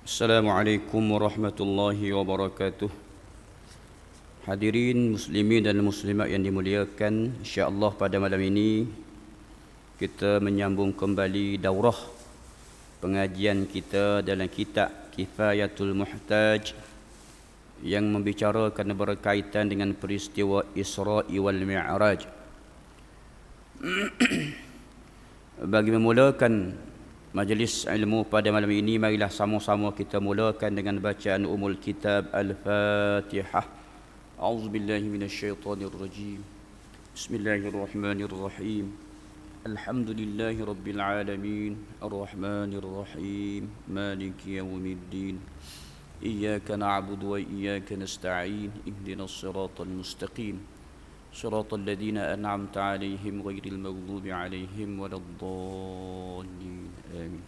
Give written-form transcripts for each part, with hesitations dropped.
Assalamualaikum warahmatullahi wabarakatuh. Hadirin muslimin dan muslimat yang dimuliakan, insya-Allah pada malam ini kita menyambung kembali daurah pengajian kita dalam kitab Kifayatul Muhtaj yang membicarakan berkaitan dengan peristiwa Isra'i wal Mi'raj. Bagi memulakan majlis ilmu pada malam ini, marilah sama-sama kita mulakan dengan bacaan umul kitab Al-Fatihah. A'udzubillahi minasyaitonirrajim. Bismillahirrahmanirrahim. Alhamdulillahi rabbil alamin, arrahmanirrahim, maliki yaumiddin. Iyyaka na'budu wa iyyaka nasta'in. Ihdinas siratal mustaqim. Siratal ladzina an'amta 'alaihim ghairil maghdubi 'alaihim waladdallin. Amin.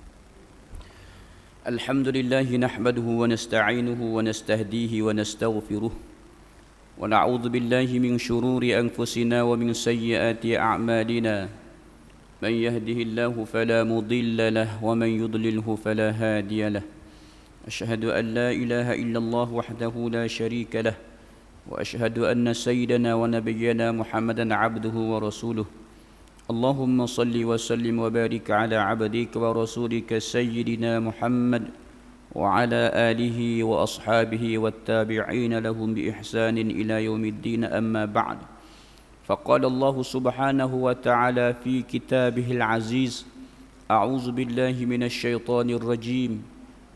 Alhamdulillahi nahmaduhu wa nasta'inuhu wa nastahdihi wa nastaghfiruh. Wa na'udzu billahi min shururi anfusina wa min sayyiati a'malina. Man yahdihillahu fala mudilla lahu wa man yudlilhu fala hadiya lahu. Asyhadu an la ilaha illallah wahdahu la syarika lahu wa asyhadu anna sayyidana wa nabiyyana Muhammadan abduhu wa rasuluh. Allahumma salli wa sallim wa barik ala abdika wa rasulika sayyidina Muhammad wa ala alihi wa ashabihi wattabi'ina lahum bi ihsanin ila yaumiddin, amma ba'd. Faqala Allah subhanahu wa ta'ala fi kitabihil aziz, a'udzu billahi minasy syaithanir rajim.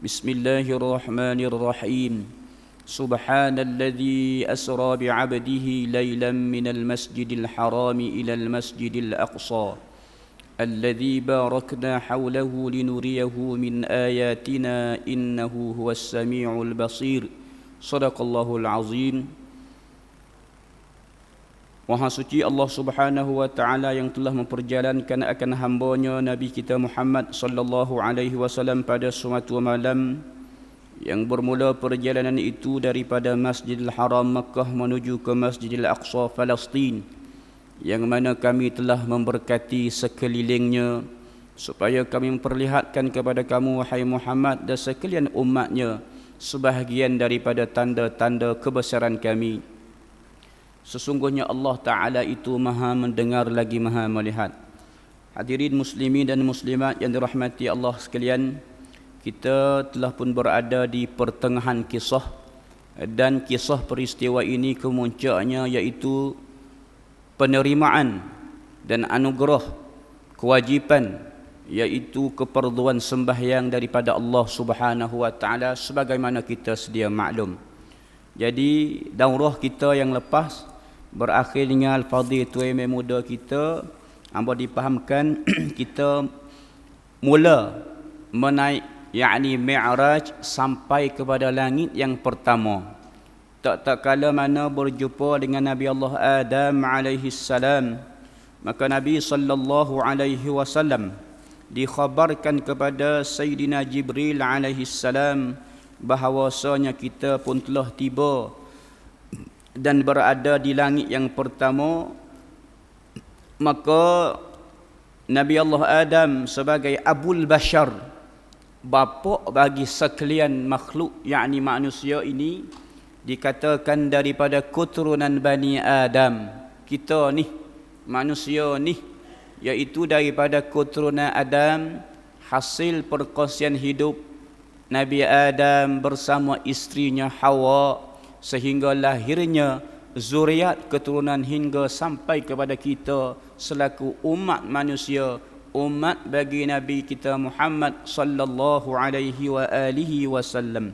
Bismillahirrahmanirrahim. Subhanalladzi asra bi'abdihi laylan minal masjidil harami ilal masjidil aqsa alladzi barakna hawlahu linuriyahu min ayatina innahu huwas sami'ul basir. Shadaqallahul azim. Maha suci Allah Subhanahu wa ta'ala yang telah memperjalankan akan hamba-Nya Nabi kita Muhammad sallallahu alaihi wasallam pada suatu malam yang bermula perjalanan itu daripada Masjidil Haram Makkah menuju ke Masjidil Aqsa Palestin, yang mana kami telah memberkati sekelilingnya supaya kami memperlihatkan kepada kamu wahai Muhammad dan sekalian umatnya sebahagian daripada tanda-tanda kebesaran kami. Sesungguhnya Allah Ta'ala itu maha mendengar lagi maha melihat. Hadirin muslimin dan muslimat yang dirahmati Allah sekalian, kita telah pun berada di pertengahan kisah, dan kisah peristiwa ini kemuncaknya iaitu penerimaan dan anugerah kewajipan, iaitu keperluan sembahyang daripada Allah Subhanahu wa ta'ala sebagaimana kita sedia maklum. Jadi daurah kita yang lepas berakhir dengan al-fadhil tuai muda kita, hamba dipahamkan kita mula menaik yakni Mi'raj sampai kepada langit yang pertama. Tak kala mana berjumpa dengan Nabi Allah Adam alaihi salam, maka Nabi sallallahu alaihi wasallam dikhabarkan kepada Sayyidina Jibril alaihi salam bahawasanya kita pun telah tiba dan berada di langit yang pertama. Maka Nabi Allah Adam sebagai Abul Bashar, bapa bagi sekalian makhluk yakni manusia ini, dikatakan daripada keturunan Bani Adam. Kita ni manusia ni iaitu daripada keturunan Adam, hasil perkongsian hidup Nabi Adam bersama isterinya Hawa, sehingga lahirnya zuriat keturunan hingga sampai kepada kita selaku umat manusia, umat bagi Nabi kita Muhammad sallallahu alaihi wa alihi wasallam.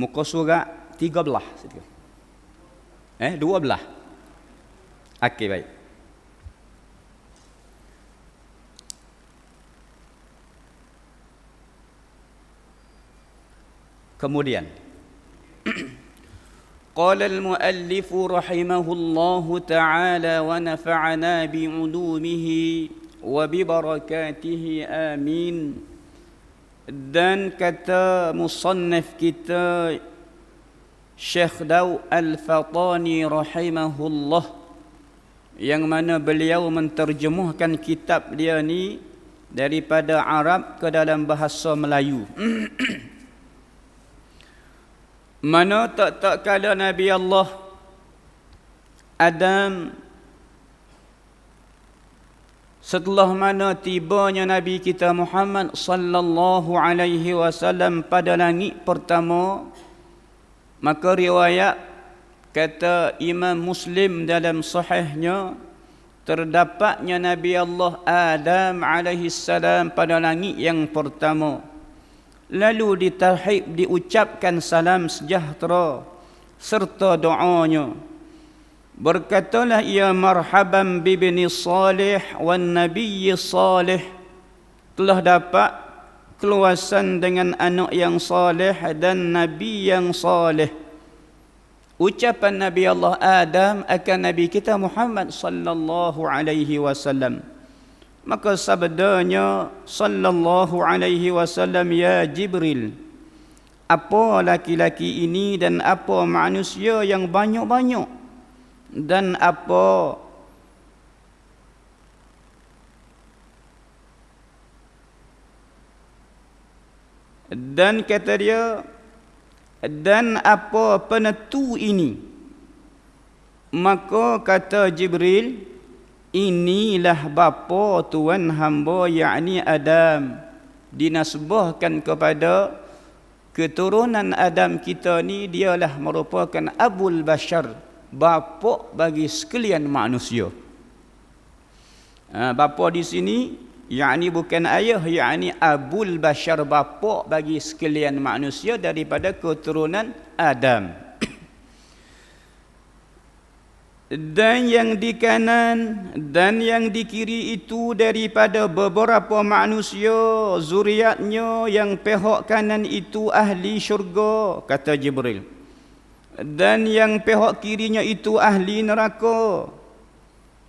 Muka surat 13 situ. 12. Okey, baik. Kemudian qala al-muallif rahimahullahu ta'ala wa nafa'ana bi'ulumihi wa bibarakatihi amin. Dan kata musannif kita Syekh Daud Al-Fatani rahimahullah yang mana beliau menterjemahkan kitab dia ni daripada Arab ke dalam bahasa Melayu. Mana tak kala Nabi Allah Adam, setelah mana tibanya Nabi kita Muhammad sallallahu alaihi wasallam pada langit pertama, maka riwayat kata Imam Muslim dalam sahihnya, terdapatnya Nabi Allah Adam alaihi salam pada langit yang pertama. Lalu ditarhib, diucapkan salam sejahtera serta doanya. Berkatalah ia, marhaban bibni salih wan nabiyyi salih. Telah dapat keluasan dengan anak yang salih dan nabi yang salih. Ucapan Nabi Allah Adam akan Nabi kita Muhammad sallallahu alaihi wasallam. Maka sabdanya sallallahu alaihi wasallam, ya Jibril, apa laki-laki ini dan apa manusia yang banyak-banyak, dan apa dan kata dia, dan apa penentu ini? Maka kata Jibril, inilah bapa tuan hamba, yakni Adam. Dinasbahkan kepada keturunan Adam kita ni, dialah merupakan Abul Bashar, bapa bagi sekalian manusia. Bapa di sini yakni bukan ayah, yakni Abul Bashar, bapa bagi sekalian manusia daripada keturunan Adam. Dan yang di kanan dan yang di kiri itu daripada beberapa manusia zuriatnya, yang pihak kanan itu ahli syurga, kata Jibril, dan yang pihak kirinya itu ahli neraka.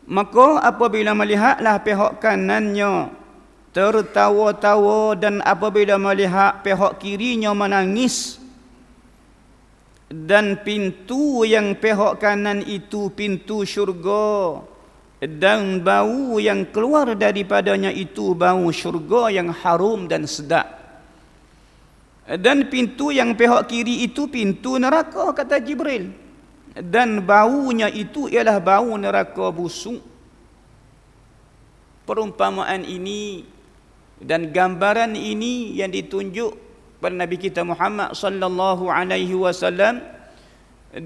Maka apabila melihatlah pihak kanannya tertawa-tawa, dan apabila melihat pihak kirinya menangis, dan pintu yang pihak kanan itu pintu syurga, dan bau yang keluar daripadanya itu bau syurga yang harum dan sedap, dan pintu yang pihak kiri itu pintu neraka, kata Jibril, dan baunya itu ialah bau neraka busuk. Perumpamaan ini dan gambaran ini yang ditunjuk pada Nabi kita Muhammad sallallahu alaihi wasallam,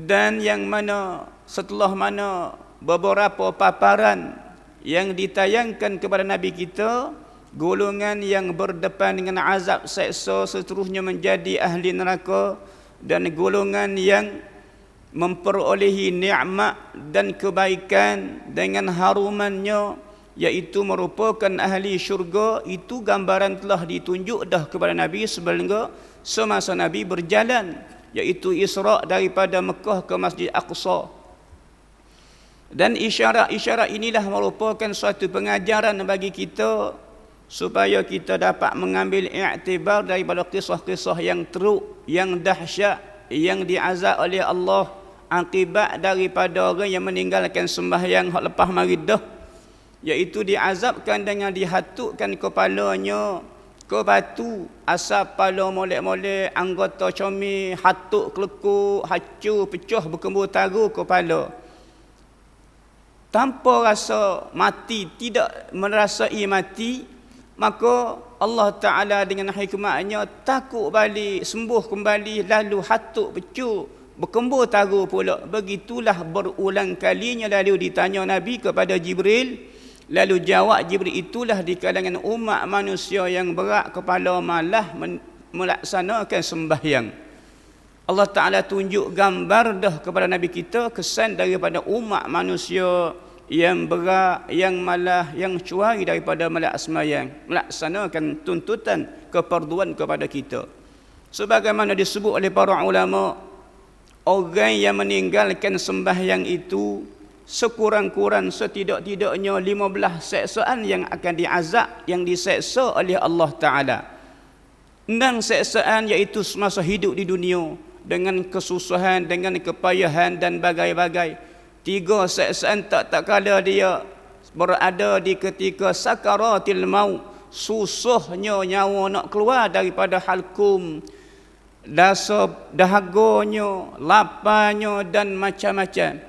dan yang mana setelah mana beberapa paparan yang ditayangkan kepada Nabi kita, golongan yang berdepan dengan azab seksa seterusnya menjadi ahli neraka, dan golongan yang memperolehi nikmat dan kebaikan dengan harumannya, iaitu merupakan ahli syurga. Itu gambaran telah ditunjuk dah kepada Nabi sebelum semasa Nabi berjalan, iaitu Isra' daripada Mekah ke Masjid Aqsa. Dan isyarat-isyarat inilah merupakan suatu pengajaran bagi kita supaya kita dapat mengambil iktibar daripada kisah-kisah yang teruk, yang dahsyat, yang diazab oleh Allah akibat daripada orang yang meninggalkan sembahyang hak lepas maghrib, iaitu diazabkan dengan dihatukkan kepalanya ke batu, asap pala molek-molek, anggota comel, hatuk kelekuk, hancur, pecah, berkembur taru kepala. Tanpa rasa mati, tidak merasai mati, maka Allah Ta'ala dengan hikmatnya takut balik, sembuh kembali, lalu hatuk pecah, berkembur taru pula. Begitulah berulang kalinya. Lalu ditanya Nabi kepada Jibril, lalu jawab Jibril, itulah di kalangan umat manusia yang berat kepala malah melaksanakan sembahyang. Allah Ta'ala tunjuk gambar dah kepada Nabi kita kesan daripada umat manusia yang berat, yang malah, yang cuai daripada melaksanakan tuntutan keperluan kepada kita. Sebagaimana disebut oleh para ulama, orang yang meninggalkan sembahyang itu sekurang-kurang setidak-tidaknya 15 seksaan yang akan diazab, yang diseksa oleh Allah Ta'ala. 6 seksaan iaitu semasa hidup di dunia, dengan kesusahan, dengan kepayahan dan bagai-bagai. Tiga seksaan tak kala dia berada di ketika sakaratil maut, susahnya nyawa nak keluar daripada halkum, dahaganya, laparnya dan macam-macam.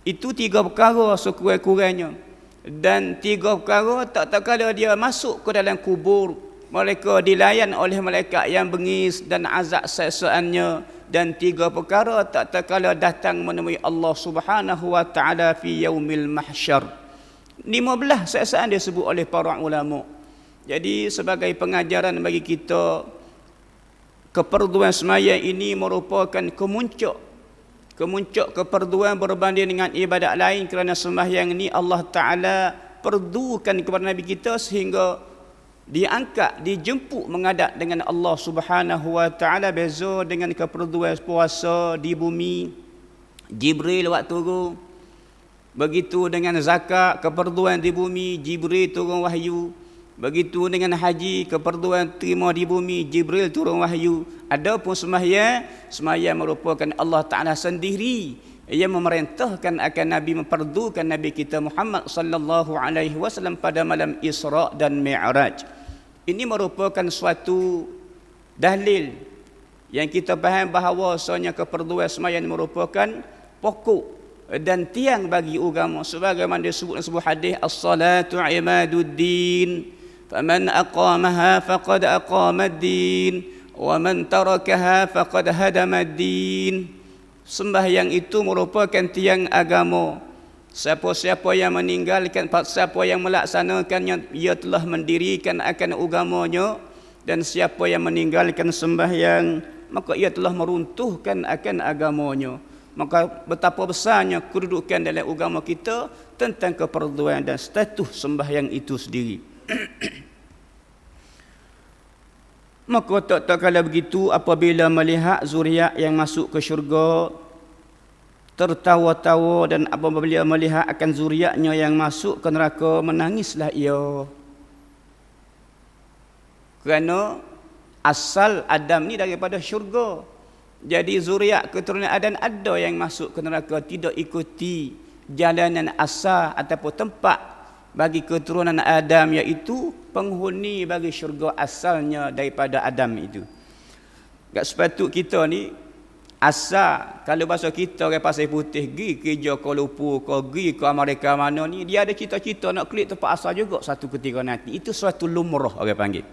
Itu tiga perkara sekurang-kurangnya. Dan tiga perkara tak kala dia masuk ke dalam kubur, mereka dilayan oleh malaikat yang bengis dan azab seksaannya. Dan tiga perkara tak kala datang menemui Allah Subhanahu wa taala fi yaumil mahsyar. 15 seksaan disebut oleh para ulama. Jadi sebagai pengajaran bagi kita, keperduan sembahyang ini merupakan kemuncak keperduan berbanding dengan ibadat lain, kerana sembahyang ini Allah Ta'ala perdukan kepada Nabi kita sehingga diangkat, dijemput menghadap dengan Allah Subhanahu wa taala. Beza dengan keperduan puasa di bumi, Jibril waktu turun. Begitu dengan zakat, keperduan di bumi, Jibril turun wahyu. Begitu dengan haji, keperduan terima di bumi, Jibril turun wahyu. Adapun sembahyang merupakan Allah Taala sendiri yang memerintahkan akan Nabi, memperdukan Nabi kita Muhammad sallallahu alaihi wasallam pada malam Isra dan Mi'raj. Ini merupakan suatu dalil yang kita faham bahawasanya keperduan sembahyang merupakan pokok dan tiang bagi agama, sebagaimana disebut dalam sebuah hadis, as-salatu imaduddin, faman aqamaha faqad aqamad-din wa man tarakaha faqad hadamad-din. Sembahyang itu merupakan tiang agama. Siapa-siapa yang meninggalkan, siapa yang melaksanakannya, ia telah mendirikan akan agamanya. Dan siapa yang meninggalkan sembahyang, maka ia telah meruntuhkan akan agamanya. Maka betapa besarnya kedudukan dalam agama kita tentang keperduan dan status sembahyang itu sendiri. Maka tak kala begitu, apabila melihat zuriat yang masuk ke syurga, tertawa-tawa, dan apabila melihat akan zuriatnya yang masuk ke neraka, menangislah ia. Kerana asal Adam ni daripada syurga. Jadi zuriat keturunan Adam ada yang masuk ke neraka, tidak ikuti jalanan asal ataupun tempat bagi keturunan Adam, iaitu penghuni bagi syurga asalnya daripada Adam itu. Tak sepatut kita ni asal, kalau bahasa kita orang pasir putih, pergi kerja Kuala Lumpur, kau pergi ke Amerika mana ni, dia ada cita-cita nak klik tempat asal juga satu ketika nanti. Itu suatu lumrah orang panggil.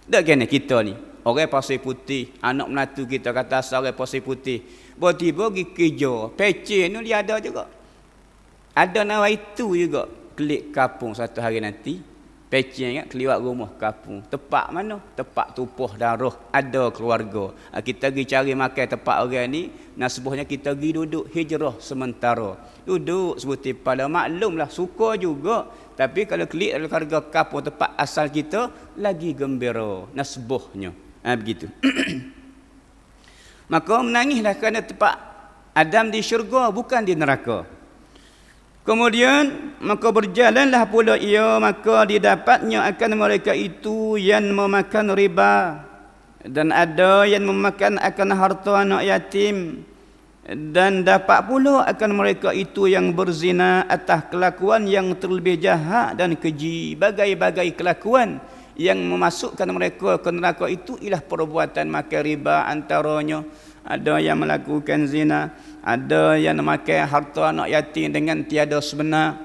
Tak kena kita ni orang pasir putih, anak menatu kita kata asal orang pasir putih, tiba-tiba pergi kerja peceh ni, dia ada juga, ada nawa itu juga, klik kapung satu hari nanti. Pecing kan, keliwat rumah kapung. Tempat mana? Tempat tupuh darah, ada keluarga. Kita pergi cari makan tempat orang ni, nasibahnya kita pergi duduk hijrah sementara. Duduk sebuti pada, maklumlah suka juga. Tapi kalau klik dalam keluarga kapung tempat asal kita, lagi gembira nasibahnya. Begitu. Maka menangislah kerana tempat Adam di syurga, bukan di neraka. Kemudian maka berjalanlah pula ia, maka didapatnya akan mereka itu yang memakan riba, dan ada yang memakan akan harta anak yatim, dan dapat pula akan mereka itu yang berzina atas kelakuan yang terlebih jahat dan keji. Bagai-bagai kelakuan yang memasukkan mereka ke neraka itu ialah perbuatan makan riba, antaranya ada yang melakukan zina, ada yang memakai harta anak yatim dengan tiada sebenar.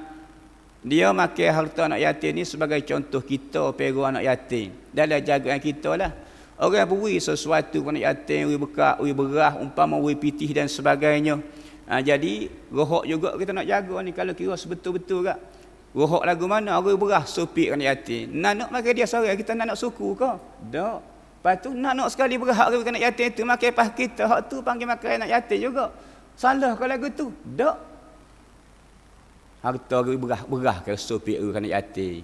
Dia makai harta anak yatim ni sebagai contoh kita pera anak yatim. Dalam jagaan kita lah, orang beri sesuatu kepada anak yatim, beri bekak, beri beras, umpama beri pitih dan sebagainya. Jadi rohok juga kita nak jaga ni, kalau kira sebetul-betul kak. Rohok lagu mana? Beri beras supik anak yatim. Nak makan dia seorang, kita nak suku ke? Tak. Lepas tu nak sekali berhak ke anak yatim tu, makan pas kita, hak tu panggil makan anak yatim juga. Salah kalau lagu tu? Tak. Harta berah ke supik ke anak yatim.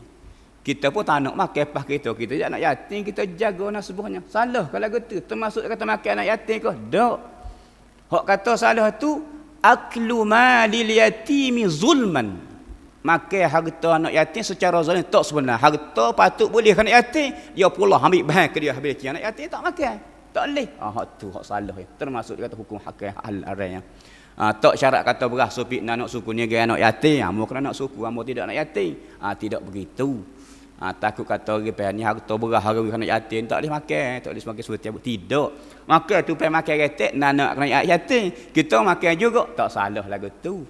Kita pun tak nak makan pas kita anak yatim, kita jaga nasibahnya. Salah kalau lagu tu, termasuk kata makan anak yatim ke? Tak. Hak kata salah tu, aklu malil yatimi zulman. Makan harta anak yatim secara zalim tak sebenar. Harta patut boleh anak yatim, dia pula ambil bahan ke dia, habis anak yatim tak makan. Tak boleh. Hak tu hak salah ya. Termasuk dia kata hukum hakik hal araya. Tak syarat kata berah supik nak suku ni gaya anak yatim. Amo kena nak suku, amo tidak nak yatim. Tidak begitu. Takut kata orang pihak ni harta berah orang anak yatim tak boleh makan, tak boleh makan setiap tidak. Makan tu pai makan retek nak kena yatim. Kita makan juga tak salah lagu tu.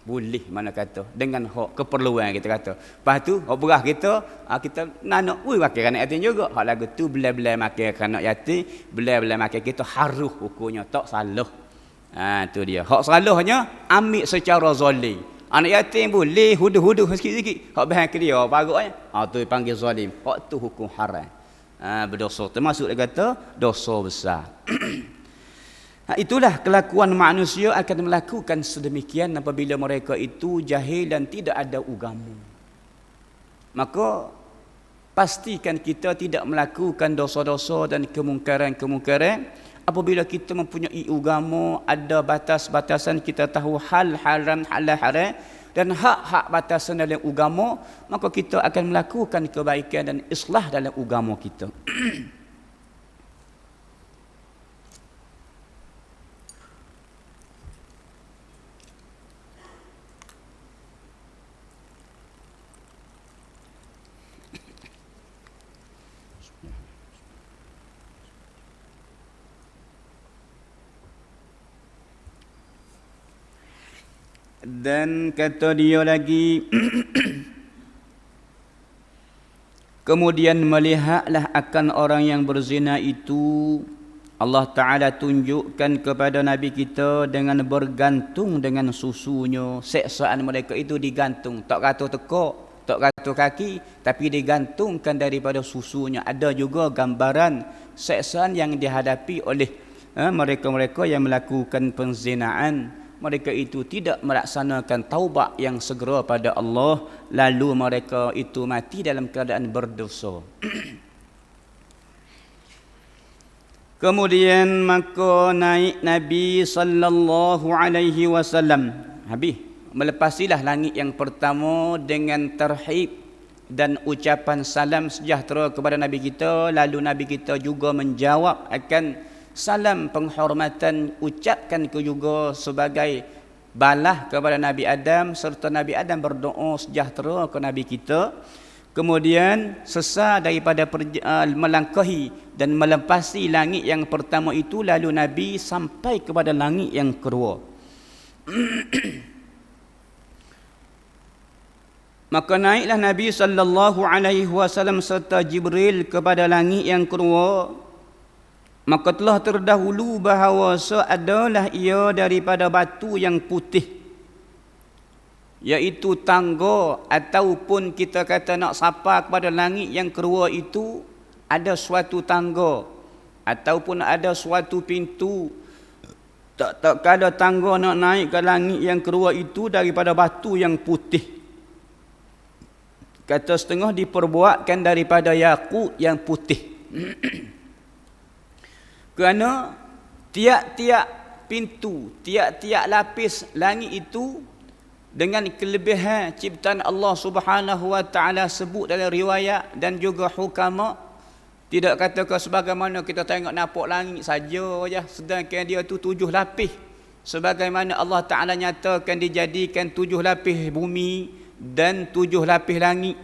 Boleh mana kata dengan hak keperluan kita kata. Lepas tu hak berah kita nak makan anak yatim juga. Hak lagu tu belai-belai makan anak yatim, belai-belai makan kita harus hukumnya tak salah. Tu dia. Hak salahnya ambil secara zalim. Anak yatim boleh huduh-huduh sikit-sikit. Hak bahan ke dia baroknya. Tu panggil zalim. Hak tu hukum haram. Berdosa. Termasuk dia kata dosa besar. Itulah kelakuan manusia akan melakukan sedemikian apabila mereka itu jahil dan tidak ada agama. Maka pastikan kita tidak melakukan dosa-dosa dan kemungkaran-kemungkaran. Apabila kita mempunyai agama, ada batas-batasan, kita tahu hal haram, halal haram dan hak-hak batasan dalam agama, maka kita akan melakukan kebaikan dan islah dalam agama kita. Dan kata dia lagi kemudian melihatlah akan orang yang berzina itu Allah Ta'ala tunjukkan kepada Nabi kita dengan bergantung dengan susunya. Seksaan mereka itu digantung, tak kata tekuk, tak kata kaki, tapi digantungkan daripada susunya. Ada juga gambaran seksaan yang dihadapi oleh mereka-mereka yang melakukan penzinaan. Mereka itu tidak melaksanakan taubat yang segera pada Allah, lalu mereka itu mati dalam keadaan berdosa. Kemudian maka naik Nabi sallallahu alaihi wasallam. Habis melepasilah langit yang pertama dengan tarhib dan ucapan salam sejahtera kepada Nabi kita, lalu Nabi kita juga menjawab akan salam penghormatan ucapkan ke juga sebagai balah kepada Nabi Adam, serta Nabi Adam berdoa sejahtera ke Nabi kita. Kemudian sesar daripada melangkahi dan melepasi langit yang pertama itu, lalu Nabi sampai kepada langit yang kedua. Maka naiklah Nabi sallallahu alaihi wasallam serta Jibril kepada langit yang kedua. Maka telah terdahulu bahawa adalah ia daripada batu yang putih, iaitu tangga, ataupun kita kata nak sapa kepada langit yang kedua itu ada suatu tangga ataupun ada suatu pintu. Tak ada tangga nak naik ke langit yang kedua itu daripada batu yang putih. Kata setengah diperbuatkan daripada yakut yang putih. Kerana tiap-tiap pintu, tiap-tiap lapis langit itu dengan kelebihan ciptaan Allah Subhanahu wa taala sebut dalam riwayat dan juga hukama, tidak kata ke sebagaimana kita tengok nampak langit saja je, sedangkan dia tu 7 lapis. Sebagaimana Allah Taala nyatakan dijadikan 7 lapis bumi dan 7 lapis langit.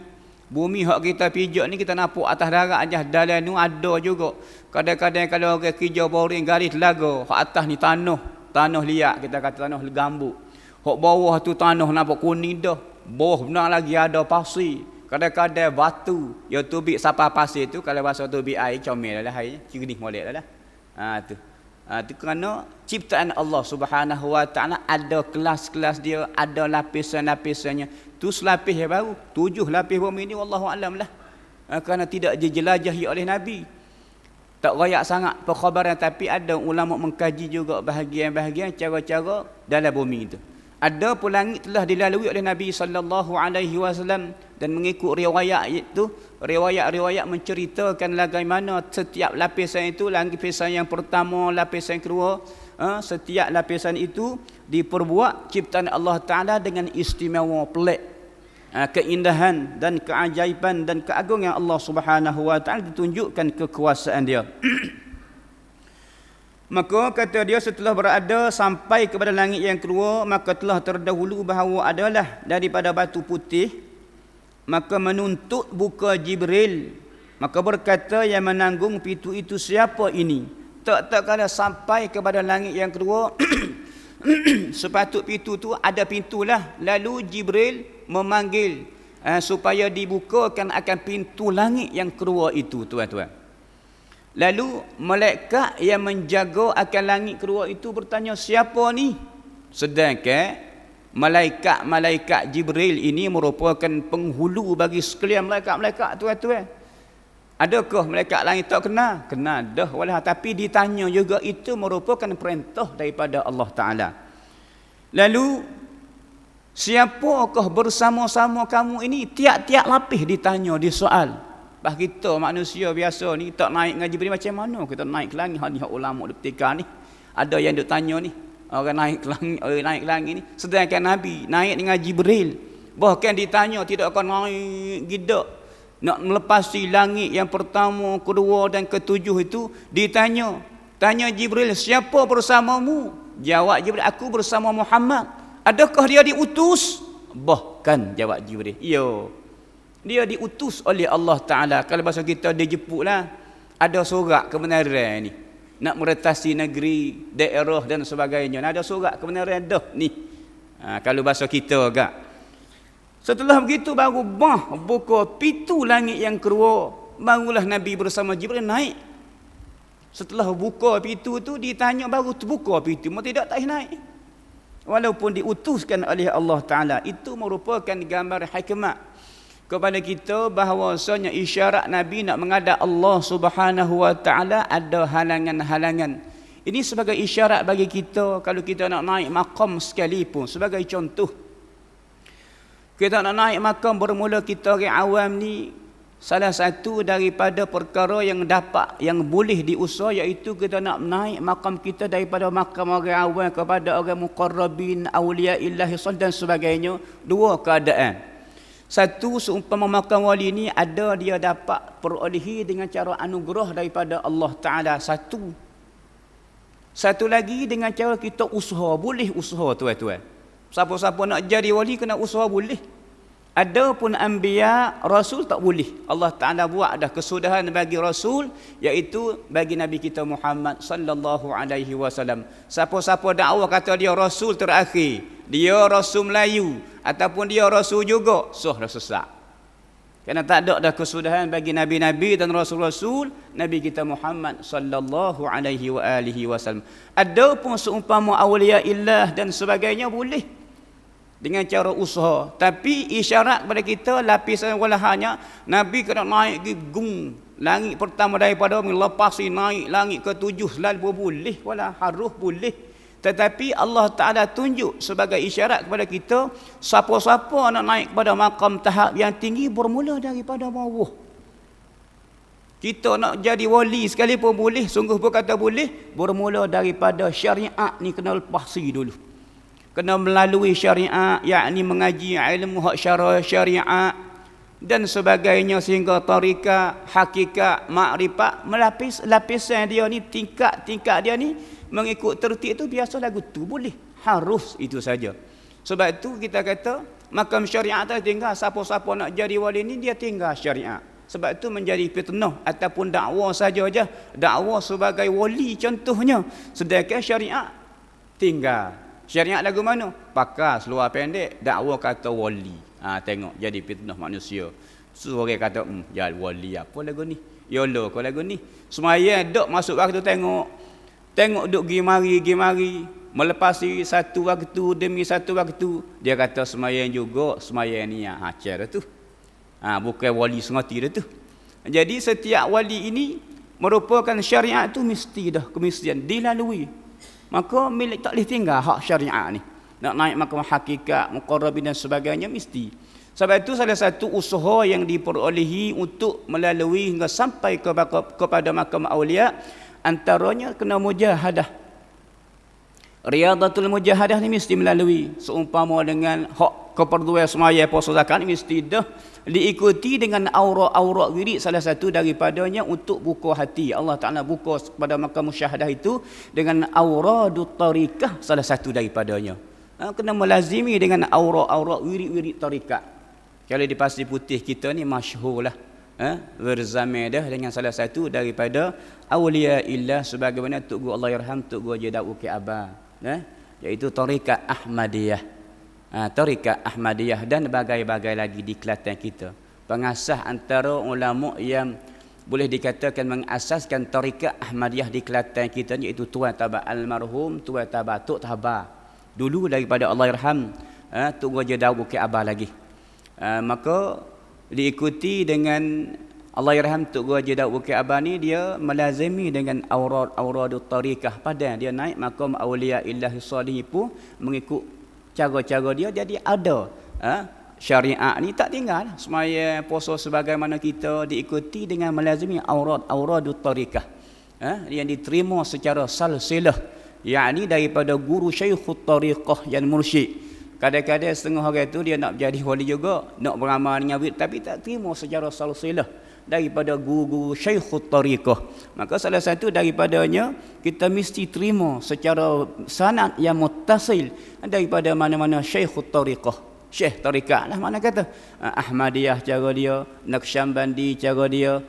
Bumi hak kita pijak ni kita nampak atas darat aja, dalam ni ada juga. Kadang-kadang kalau orang kerja boring garis telaga, hak atas ni tanah liat, kita kata tanah gambut. Hak bawah tu tanah nampak kuning dah. Bawah benar lagi ada pasir. Kadang-kadang batu. Ya tubik sapa pasir tu, kalau bahasa tubik air comel lah air, jernih molek lah. Tu. Itu kerana ciptaan Allah Subhanahu wa taala ada kelas-kelas dia, ada lapisan-lapisannya. Tu selapis yang baru, 7 lapis bumi ni wallahu alam lah. Kerana tidak dijelajahi oleh Nabi. Tak rayak sangat perkhabaran, tapi ada ulama mengkaji juga bahagian-bahagian cara-cara dalam bumi itu. Ada pun langit telah dilalui oleh Nabi sallallahu alaihi wasallam, dan mengikut riwayat itu, riwayat-riwayat menceritakan bagaimana setiap lapisan itu, lapisan yang pertama, lapisan kedua, setiap lapisan itu diperbuat ciptaan Allah Taala dengan istimewa, pelik. Keindahan dan keajaiban dan keagungan Allah Subhanahu wa taala ditunjukkan kekuasaan dia. Maka kata dia setelah berada sampai kepada langit yang kedua, maka telah terdahulu bahawa adalah daripada batu putih, maka menuntut buka Jibril. Maka berkata yang menanggung pintu itu, siapa ini? Tak kala sampai kepada langit yang kedua, sepatut pintu tu ada pintulah. Lalu Jibril memanggil supaya dibukakan akan pintu langit yang kedua itu, tuan-tuan. Lalu malaikat yang menjaga akan langit kedua itu bertanya, siapa ni? Sedangkan malaikat Jibril ini merupakan penghulu bagi sekalian malaikat-malaikat, tuan-tuan. Adakah malaikat langit tak kenal? Kenal dah walah, tapi ditanya juga, itu merupakan perintah daripada Allah Ta'ala. Lalu siapakah bersama-sama kamu ini? Tiap-tiap lapis ditanya, disoal. Bah kita manusia biasa ni tak naik dengan Jibril, macam mana kita naik ke langit? Ni hak ulama duk petika ni. Ada yang duk tanya ni, orang naik ke langit, naik ke langit ni. Sedangkan Nabi naik dengan Jibril. Bahkan ditanya tidak akan naik gidak. Nak melepasi langit yang pertama, kedua dan ketujuh itu ditanya. Tanya Jibril, siapa bersamamu? Jawab Jibril, aku bersama Muhammad. Adakah dia diutus? Bahkan jawab Jibril, ya. Dia diutus oleh Allah Ta'ala. Kalau bahasa kita dia jemputlah. Ada surat kebenaran ni. Nak meretasi negeri, daerah dan sebagainya. Ada surat kebenaran dah ni. Kalau bahasa kita agak. Setelah begitu baru buka pintu langit yang kedua. Barulah Nabi bersama Jibril naik. Setelah buka pintu tu ditanya, baru terbuka pintu. Mau tidak tak naik. Walaupun diutuskan oleh Allah Ta'ala. Itu merupakan gambar hikmat kepada kita bahawasanya isyarat Nabi nak menghadap Allah Subhanahu wa Ta'ala ada halangan-halangan. Ini sebagai isyarat bagi kita kalau kita nak naik makam sekalipun. Sebagai contoh, kita nak naik makam, bermula kita orang awam ni, salah satu daripada perkara yang dapat, yang boleh diusaha, iaitu kita nak naik makam kita daripada makam orang awam kepada orang muqarrabin, awliya illahi dan sebagainya. Dua keadaan. Satu, seumpama makam wali ni ada dia dapat perolehi dengan cara anugerah daripada Allah Ta'ala. Satu lagi dengan cara kita usaha. Boleh usaha, tuan-tuan. Siapa-siapa nak jadi wali kena usaha, boleh. Ada pun anbiya, rasul tak boleh. Allah Ta'ala buat dah kesudahan bagi rasul, iaitu bagi Nabi kita Muhammad sallallahu alaihi wasallam. Siapa-siapa dakwah kata dia rasul terakhir, dia rasul Melayu ataupun dia rasul juga, dah sesat. Kerana tak ada dah kesudahan bagi nabi-nabi dan rasul-rasul Nabi kita Muhammad sallallahu alaihi wasallam. Ada pun seumpama awliya illah dan sebagainya, boleh dengan cara usaha. Tapi isyarat kepada kita, lapisan walahanya, Nabi kena naik ke langit pertama daripada melepasi naik langit ke-7 selalu boleh, wala harus boleh. Tetapi Allah Ta'ala tunjuk sebagai isyarat kepada kita, siapa-siapa nak naik kepada makam tahap yang tinggi, bermula daripada bawah. Kita nak jadi wali sekalipun boleh, sungguh pun kata boleh, bermula daripada syariat ni kena lepasi dulu. Kena melalui syariat, yakni mengaji ilmu hak syariat dan sebagainya, sehingga tarikat, hakikat, makrifat, lapisan dia ni, tingkat dia ni mengikut tertib tu biasa lagu tu boleh, harus itu saja. Sebab itu kita kata makam syariat tu tinggal, siapa-siapa nak jadi wali ni dia tinggal syariat. Sebab itu menjadi fitnah ataupun dakwah saja, dakwah sebagai wali contohnya, sedangkan syariat tinggal. Syariat lagu mana? Pakai seluar pendek, dakwah kata wali. Tengok jadi fitnah manusia. Orang kata ya wali apa lagu ni? Yolo kau lagu ni. Semayang dok masuk waktu tengok duk gi mari melepasi satu waktu demi satu waktu. Dia kata semayang juga, semayang ni cara tu. Bukan wali sengati dah tu. Jadi setiap wali ini merupakan syariat tu mesti dah kemestian dilalui. Maka milik tak boleh tinggal hak syariat ni. Nak naik makam hakikat, muqarrabin dan sebagainya mesti. Sebab itu salah satu usaha yang diperolehi untuk melalui hingga sampai kepada makam awliya, antaranya kena mujahadah. Riyadatul mujahadah ni mesti melalui, seumpama dengan hak keperluan semaya puasa zakat ni mesti dah diikuti dengan aurat-aurat wirid salah satu daripadanya untuk buka hati. Allah Ta'ala buka pada makam musyahadah itu dengan auradut tariqah salah satu daripadanya. Kena melazimi dengan aurat-aurat wirid-wirid tarikat. Kalau di Pasir Putih kita ni masyhur lah, berzamai dah dengan salah satu daripada awliya illah sebagaimana Tok Guru Allah Yarham Tok Guru Haji Daud Ukit Abah, iaitu tarikat Ahmadiyah. Tarikat Ahmadiyah dan bagai-bagai lagi di Kelantan kita. Pengasas antara ulama yang boleh dikatakan mengasaskan tarikat Ahmadiyah di Kelantan kita ni, iaitu Tuan Tabah almarhum Tuan Tabah Tok Tabah. Dulu daripada Allah Yarham Tok Guru Haji Daud Ukit Abah lagi. Maka diikuti dengan Allah Yarham Tok Guru Haji Daud Ukit Abah ni, dia melazimi dengan auradut tariqah. Pada dia naik makam awliya illahi salih pun mengikut cara-cara dia. Jadi ada syariat ni tak tinggal semaya puasa sebagaimana kita diikuti dengan melazimi auradut tariqah, yang diterima secara salsilah, yakni daripada guru syaikhut tariqah yang mursyid. Kadang-kadang setengah orang tu dia nak jadi wali juga, nak beramal dengan wirid, tapi tak terima secara salsilah daripada guru-guru syaikhut tariqah. Maka salah satu daripadanya kita mesti terima secara sanad yang muttasil daripada mana-mana syaikhut tariqah, syekh tarikat lah mana kata. Ahmadiyah cara dia, Naqsyabandi cara dia,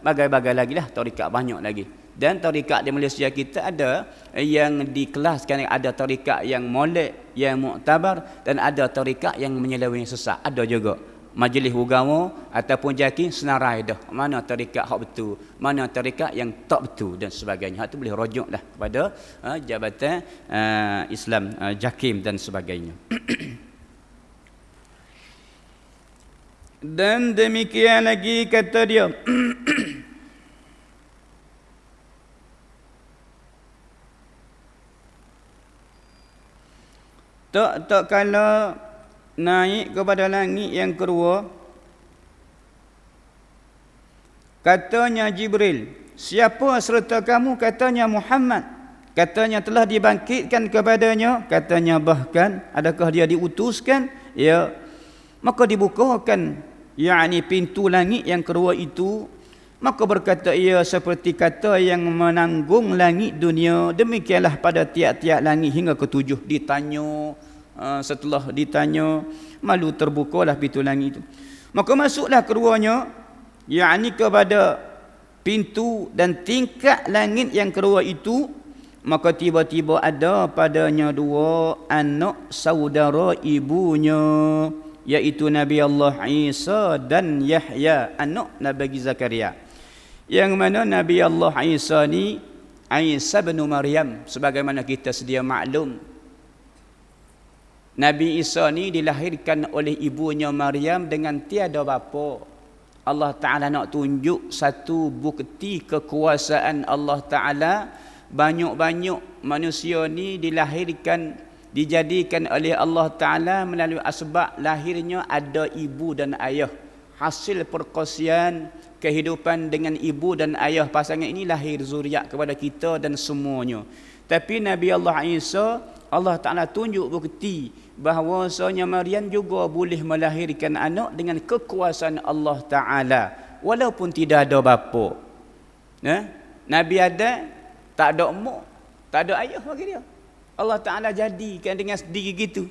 bagai-bagai lagi lah tarikat banyak lagi. Dan tarikat di Malaysia kita ada yang dikelaskan, ada tarikat yang molek, yang muktabar, dan ada tarikat yang menyeleweng sesat. Ada juga majlis agama ataupun jaki senarai dah mana tarikat hak betul, mana tarikat yang tak betul dan sebagainya. Hak tu boleh rujuklah kepada Jabatan Islam JAKIM dan sebagainya. Dan demikian lagi kata dia tak kala naik kepada langit yang kedua, katanya Jibril, siapa serta kamu? Katanya Muhammad. Katanya telah dibangkitkan kepadanya. Katanya bahkan adakah dia diutuskan? Ya. Maka dibukakan yakni pintu langit yang kedua itu. Maka berkata ia seperti kata yang menanggung langit dunia. Demikianlah pada tiap-tiap langit hingga ketujuh. Ditanya, setelah ditanya, malu terbukalah pintu langit itu. Maka masuklah keduanya, yakni kepada pintu dan tingkat langit yang kedua itu. Maka tiba-tiba ada padanya dua anak saudara ibunya, iaitu Nabi Allah Isa dan Yahya, anak Nabi Zakaria. Yang mana Nabi Allah Isa ni, Isa bin Maryam, sebagaimana kita sedia maklum, Nabi Isa ni dilahirkan oleh ibunya Maryam dengan tiada bapa. Allah Ta'ala nak tunjuk satu bukti kekuasaan Allah Ta'ala. Banyak-banyak manusia ni dilahirkan, dijadikan oleh Allah Ta'ala melalui asbab lahirnya ada ibu dan ayah. Hasil perkongsian kehidupan dengan ibu dan ayah pasangan ini lahir zuriat kepada kita dan semuanya. Tapi Nabi Allah Isa, Allah Ta'ala tunjuk bukti bahawasanya Maryam juga boleh melahirkan anak dengan kekuasaan Allah Ta'ala walaupun tidak ada bapa. Nabi Adam tak ada mak, tak ada ayah bagi dia. Allah Ta'ala jadikan dengan sendiri gitu.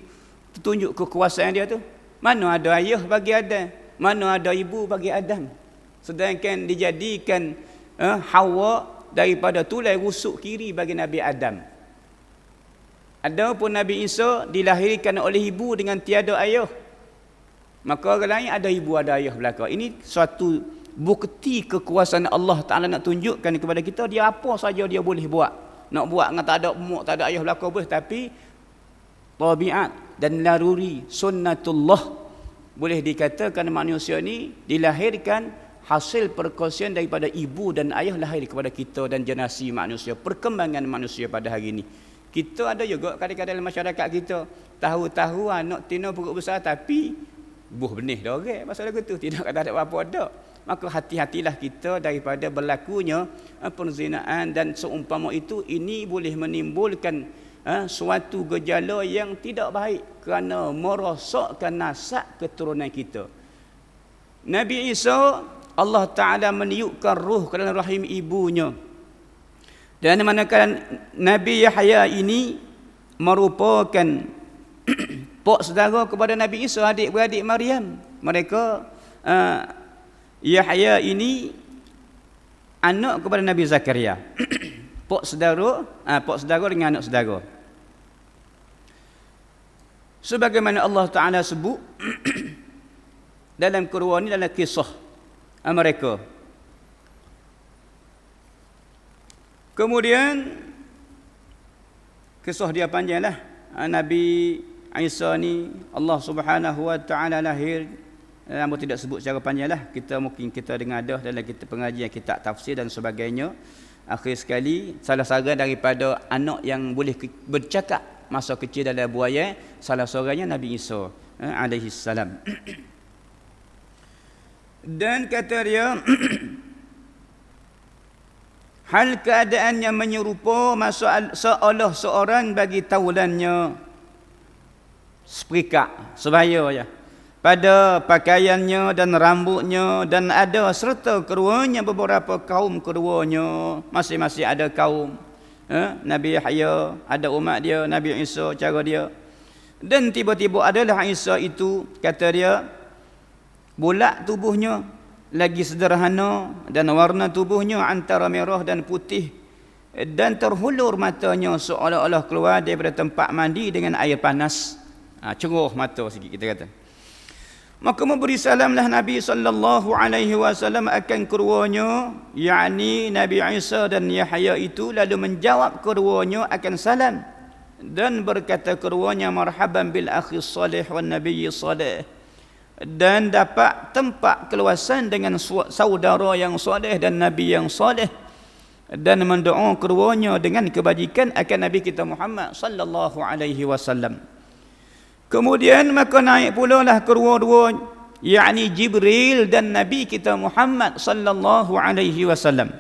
Tunjuk kekuasaan dia tu. Mana ada ayah bagi Adam, mana ada ibu bagi Adam. Sedangkan dijadikan Hawa daripada tulai rusuk kiri bagi Nabi Adam. Adapun Nabi Isa dilahirkan oleh ibu dengan tiada ayah. Maka orang lain ada ibu ada ayah belaka. Ini suatu bukti kekuasaan Allah Ta'ala nak tunjukkan kepada kita dia apa saja dia boleh buat. Nak buat dengan tak ada mak, tak ada ayah belaka boleh, tapi tabiat dan laruri sunnatullah, boleh dikatakan manusia ni dilahirkan hasil perkongsian daripada ibu dan ayah lahir kepada kita dan generasi manusia, perkembangan manusia pada hari ini. Kita ada juga kadang-kadang dalam masyarakat kita tahu-tahu anak tina perut besar tapi buh benih dah orang pasal lagu tu, tidak kata ada apa-apa dak. Maka hati-hatilah kita daripada berlakunya perzinaan dan seumpama itu. Ini boleh menimbulkan suatu gejala yang tidak baik kerana merosakkan nasab keturunan kita. Nabi Isa, Allah Ta'ala meniupkan ruh ke dalam rahim ibunya. Dan manakala Nabi Yahya ini merupakan pak saudara kepada Nabi Isa, adik-beradik Maryam. Mereka Yahya ini anak kepada Nabi Zakaria. Pak saudara dengan anak saudara. Sebagaimana Allah Ta'ala sebut dalam Quran ini, dalam kisah mereka. Kemudian kisah dia panjanglah. Nabi Isa ni Allah Subhanahu wa Ta'ala lahir, namun tidak sebut secara panjanglah. Mungkin kita dengar dah dalam kita pengajian kitab tafsir dan sebagainya. Akhir sekali, salah seorang daripada anak yang boleh bercakap masa kecil dalam buaya, salah seorangnya Nabi Isa alaihi salam. Dan kata dia hal keadaannya menyerupa masa seolah seorang bagi taulannya seperika sebaya ya pada pakaiannya dan rambutnya, dan ada serta keduanya beberapa kaum keduanya, masing-masing ada kaum. Nabi Yahya ada umat dia, Nabi Isa cara dia. Dan tiba-tiba adalah Isa itu, kata dia, bulat tubuhnya, lagi sederhana, dan warna tubuhnya antara merah dan putih, dan terhulur matanya seolah-olah keluar daripada tempat mandi dengan air panas. Ceroh mata sikit kita kata. Maka memberi salamlah Nabi sallallahu alaihi wasallam akan keduanya, yakni Nabi Isa dan Yahya itu, lalu menjawab keduanya akan salam dan berkata keduanya, marhaban bil akhi salih wan nabiyyi salih, dan dapat tempat keluasan dengan saudara yang soleh dan nabi yang soleh, dan mendoa keduanya dengan kebajikan akan Nabi kita Muhammad sallallahu alaihi wasallam. Kemudian maka naik pula lah kedua-dua, yakni Jibril dan Nabi kita Muhammad sallallahu alaihi wasallam.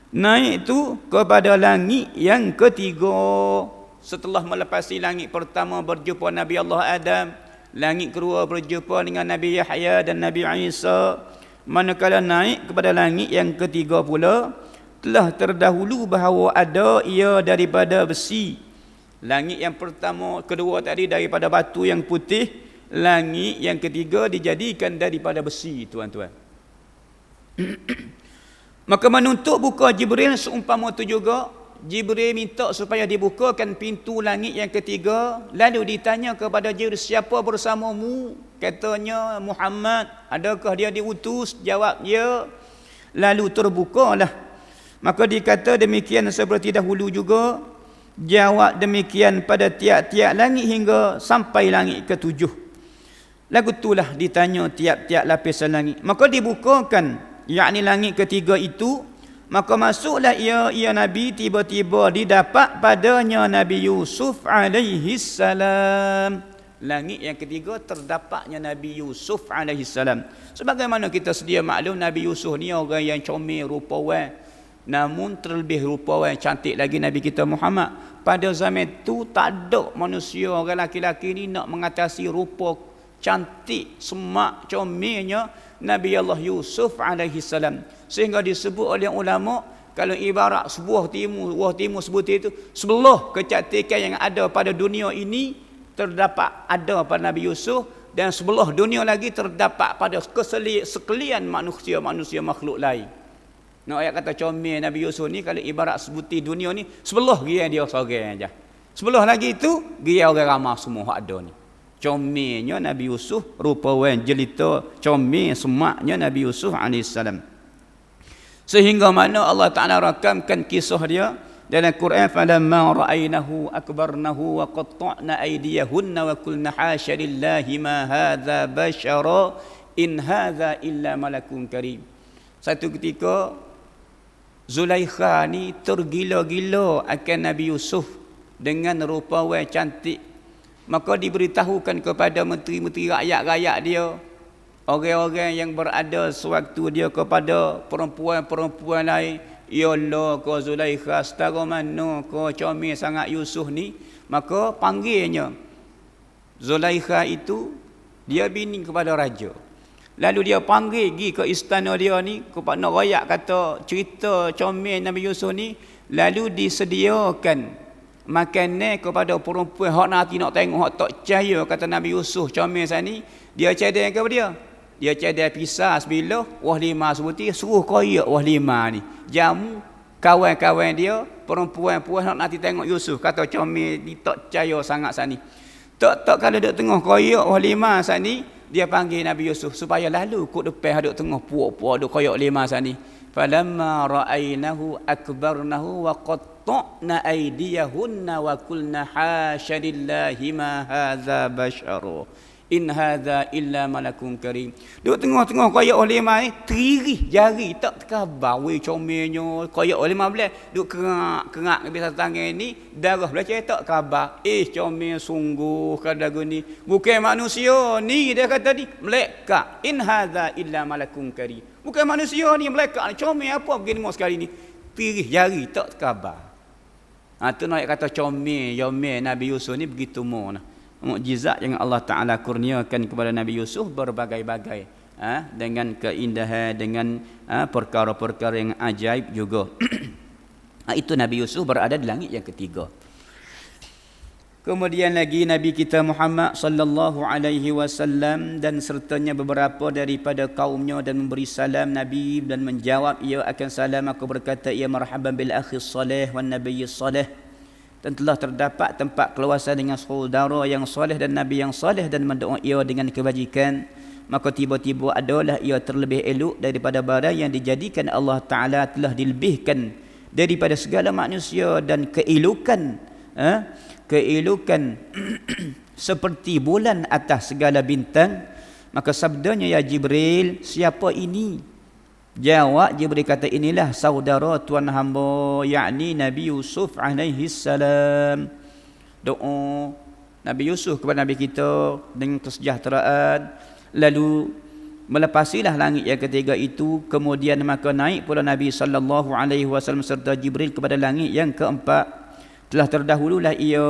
Naik itu kepada langit yang ketiga. Setelah melepasi langit pertama berjumpa Nabi Allah Adam, langit kedua berjumpa dengan Nabi Yahya dan Nabi Isa. Manakala naik kepada langit yang ketiga pula, telah terdahulu bahawa ada ia daripada besi. Langit yang pertama, kedua tadi daripada batu yang putih, langit yang ketiga dijadikan daripada besi, tuan-tuan. Maka menuntut buka Jibril seumpama itu juga. Jibril minta supaya dibukakan pintu langit yang ketiga. Lalu ditanya kepada Jibril, siapa bersamamu? Katanya Muhammad. Adakah dia diutus? Jawab ya. Lalu terbukalah. Maka dikata demikian seperti dahulu juga. Jawab demikian pada tiap-tiap langit hingga sampai langit ke-7. Lagu itulah ditanya tiap-tiap lapisan langit. Maka dibukakan, yakni langit ketiga itu. Maka masuklah ia Nabi, tiba-tiba didapat padanya Nabi Yusuf alaihi salam. Langit yang ketiga terdapatnya Nabi Yusuf alaihi salam. Sebagaimana kita sedia maklum, Nabi Yusuf ni orang yang comel rupawan, namun terlebih rupawan cantik lagi Nabi kita Muhammad. Pada zaman itu tak ada manusia orang laki-laki ni nak mengatasi rupa cantik semak comelnya Nabi Allah Yusuf alaihi salam. Sehingga disebut oleh ulama, kalau ibarat sebuah timun sebutir itu, sebelah kecantikan yang ada pada dunia ini terdapat ada pada Nabi Yusuf, dan sebelah dunia lagi terdapat pada sekalian manusia makhluk lain. Nak ayat kata comel Nabi Yusuf ni, kalau ibarat sebutir dunia ni, sebelah dia seorang aja. Sebelah lagi itu dia orang ramah semua ada ni. Comelnya Nabi Yusuf, rupawan jelita comel semaknya Nabi Yusuf alaihissalam. Sehingga mana Allah Ta'ala rakamkan kisah dia dalam Quran, falamma ra'aynahu akbarnahu wa qatta'na aydiyahunna wa qulna hasya lillahi ma hadza bashara in hadza illa malakun karim. Satu ketika Zulaikha ni tergila-gila akan Nabi Yusuf dengan rupawan cantik. Maka diberitahukan kepada menteri-menteri rakyat-rakyat dia, orang-orang yang berada sewaktu dia, kepada perempuan-perempuan lain, ya Allah, kau Zulaikha setara mana kau comel sangat Yusuf ni, Maka panggilnya Zulaikha itu, dia bini kepada raja. Lalu dia panggil pergi ke istana dia ni, kepada nak royak kata cerita comel Nabi Yusuf ni. Lalu disediakan makanan kepada perempuan hak nanti nak tengok, hak tak percaya kata Nabi Yusuf comel sana ni. Dia cadang kepada dia. Dia cadang pisah sebilah, wah lima sebuti, suruh koyak wah lima ni. Jamu kawan-kawan dia, perempuan-perempuan nak nanti tengok Yusuf. Kata comel ni tak percaya sangat sana ni. Tak kalau duduk tengah koyak wah lima sana ni, dia panggil Nabi Yusuf supaya lalu kut depan duduk tengah puak-puak duduk koyak lima sana ni. Falamma ra'ainahu akbarnahu wa qatta'na aydiyahunna wa qulna hasya lillahi ma hadza basyaru in hadza illa malakun karim. Duk tengah-tengah koyak oleh mai teriri jari tak terkabar we comelnya koyak oleh 15 duk kerak biasa tangan ni darah belajar tak khabar. Comel sungguh kadagu ni bukan manusia ni, dia kata ni malaikat. In hadza illa malakun karim. Bukan manusia ni, malaikat ni. Comel apa begini mau sekali ni teriri jari tak terkabar. Tu nak kata comel Nabi Yusuf ni begitu mana mukjizat yang Allah Ta'ala kurniakan kepada Nabi Yusuf berbagai-bagai, dengan keindahan, dengan perkara-perkara yang ajaib juga. Itu Nabi Yusuf berada di langit yang ketiga. Kemudian lagi Nabi kita Muhammad sallallahu alaihi wasallam dan sertanya beberapa daripada kaumnya dan memberi salam Nabi dan menjawab ia akan salam. Aku berkata, ya marhaban bil akhi salih wan nabiy salih. Dan telah terdapat tempat keluasan dengan saudara yang soleh dan Nabi yang soleh dan mendoa ia dengan kebajikan. Maka tiba-tiba adalah ia terlebih elok daripada barang yang dijadikan Allah Ta'ala telah dilebihkan daripada segala manusia, dan keelokan seperti bulan atas segala bintang. Maka sabdanya, ya Jibril, siapa ini? Jawab Jibril kata, inilah saudara tuan hamba, yakni Nabi Yusuf alaihi salam. Doa Nabi Yusuf kepada Nabi kita dengan kesejahteraan. Lalu melepasilah langit yang ketiga itu. Kemudian maka naik pula Nabi sallallahu alaihi wasallam serta Jibril kepada langit yang keempat. Telah terdahululah ia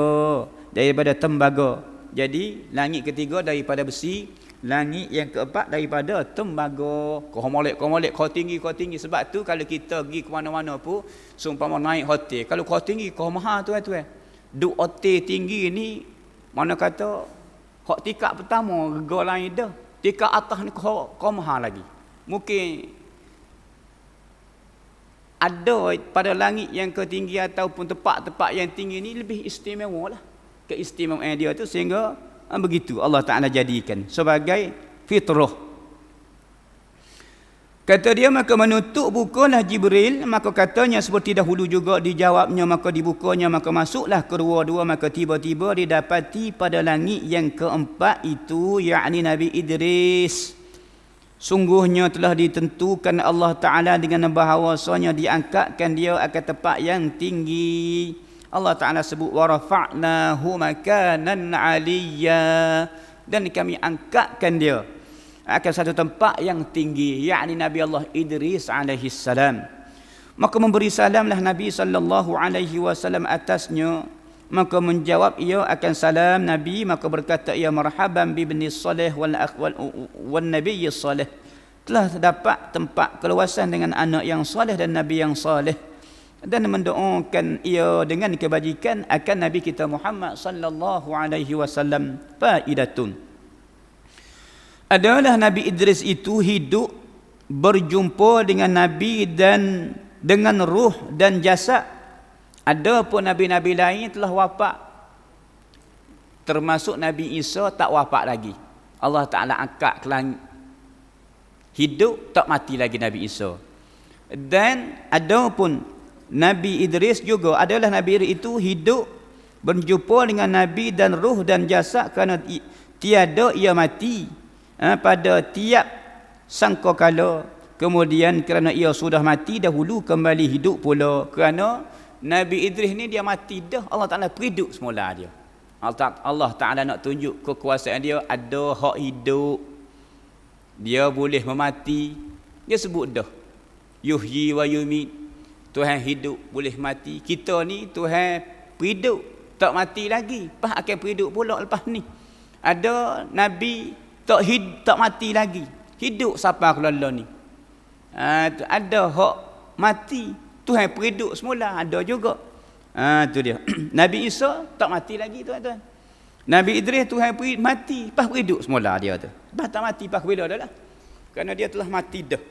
daripada tembaga. Jadi langit ketiga daripada besi, langit yang keempat daripada tembaga. Kau molek kau tinggi. Sebab tu kalau kita pergi ke mana-mana pun seumpama naik hotel, kalau kau tinggi kau mahal tu. Duk hotel tinggi ni mana kata hak tingkat pertama rega lain dah. Tingkat atas ni kau mahal lagi. Mungkin ada pada langit yang ketinggi ataupun tempat-tempat yang tinggi ni lebih istimewa lah. Keistimewaan dia tu sehingga begitu Allah Ta'ala jadikan sebagai fitrah. Kata dia, maka menutup bukalah Jibril. Maka katanya seperti dahulu juga dijawabnya, maka dibukanya, maka masuklah kedua-dua. Maka tiba-tiba didapati pada langit yang keempat itu, yakni Nabi Idris. Sungguhnya telah ditentukan Allah Ta'ala dengan bahawasanya diangkatkan dia akan tempat yang tinggi. Allah Ta'ala sebut wa rafa'nahu makanan 'aliyya, dan kami angkatkan dia akan satu tempat yang tinggi, yakni Nabi Allah Idris alaihi salam. Maka memberi salamlah Nabi sallallahu alaihi wasallam atasnya. Maka menjawab ia akan salam Nabi, maka berkata, ya marhaban bi ibni salih wal nabiy salih. Telah terdapat tempat keluasan dengan anak yang salih dan Nabi yang salih, dan mendoakan ia dengan kebajikan akan Nabi kita Muhammad sallallahu alaihi wasallam. Faidatun, adalah Nabi Idris itu hidup berjumpa dengan Nabi dan dengan ruh dan jasad. Ada pun nabi-nabi lain telah wafat, termasuk Nabi Isa tak wafat lagi. Allah Ta'ala angkat ke langit, hidup tak mati lagi Nabi Isa. Dan ada pun Nabi Idris juga, adalah Nabi Idris itu hidup berjumpa dengan Nabi dan ruh dan jasad, kerana tiada ia mati pada tiap sangkakala. Kemudian kerana ia sudah mati dahulu kembali hidup pula. Kerana Nabi Idris ni dia mati dah, Allah Ta'ala hidup semula dia. Allah Ta'ala nak tunjuk kekuasaan dia, ada hak hidup, dia boleh memati. Dia sebut dah yuhyi wa yumit, Tuhan hidup boleh mati. Kita ni Tuhan hidup, tak mati lagi, lepas akan hidup pula lepas ni. Ada nabi tak mati lagi, hidup sampai kelala ni. Ada hak mati, Tuhan hidup semula, ada juga. Tu dia. Nabi Isa tak mati lagi tuan-tuan. Nabi Idris Tuhan mati, lepas hidup semula dia tu. Lepas tak mati, lepas bila dah lah. Kerana dia telah mati dah.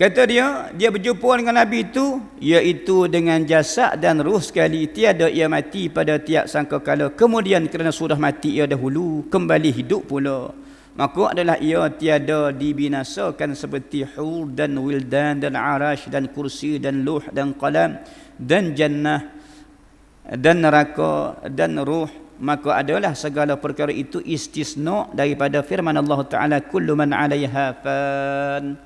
Kata dia berjumpa dengan Nabi itu, iaitu dengan jasad dan ruh sekali, tiada ia mati pada tiap sangka kala. Kemudian kerana sudah mati ia dahulu, kembali hidup pula. Maka adalah ia tiada dibinasakan seperti hur dan wildan dan arash dan kursi dan luh dan qalam dan jannah dan neraka dan ruh. Maka adalah segala perkara itu istisna daripada firman Allah Ta'ala, kullu man 'alaiha fan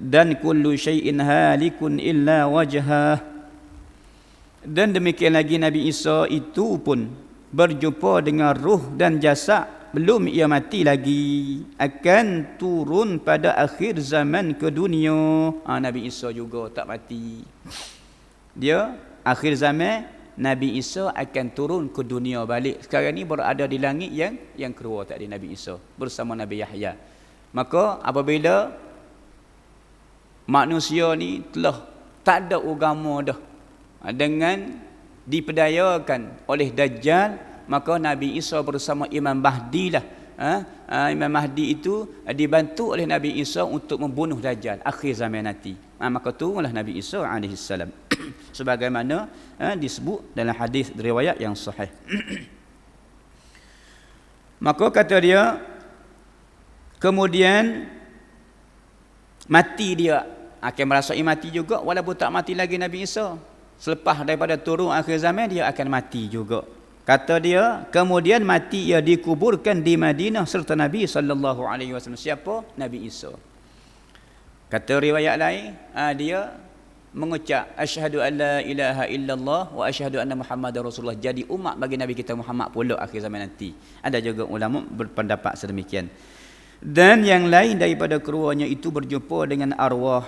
dan kullu syai'in halikun illa wajhah. Dan demikian lagi Nabi Isa itu pun berjumpa dengan ruh dan jasad, belum ia mati lagi, akan turun pada akhir zaman ke dunia. Nabi Isa juga tak mati. Dia akhir zaman, Nabi Isa akan turun ke dunia balik. Sekarang ni berada di langit yang kedua tadi Nabi Isa bersama Nabi Yahya. Maka apabila manusia ni telah tak ada agama dah, dengan diperdayakan oleh Dajjal, maka Nabi Isa bersama Imam Mahdi lah. Imam Mahdi itu dibantu oleh Nabi Isa untuk membunuh Dajjal akhir zaman nanti. Maka turunlah Nabi Isa AS sebagaimana disebut dalam hadis riwayat yang sahih. Maka kata dia, kemudian mati dia, akan merasai mati juga, walaupun tak mati lagi Nabi Isa. Selepas daripada turun akhir zaman, dia akan mati juga. Kata dia, kemudian mati ia dikuburkan di Madinah serta Nabi SAW. Siapa? Nabi Isa. Kata riwayat lain, dia mengucap asyhadu an la ilaha illallah wa asyhadu anna Muhammadar Rasulullah. Jadi umat bagi Nabi kita Muhammad pula akhir zaman nanti. Ada juga ulama berpendapat sedemikian. Dan yang lain daripada keduanya itu berjumpa dengan arwah,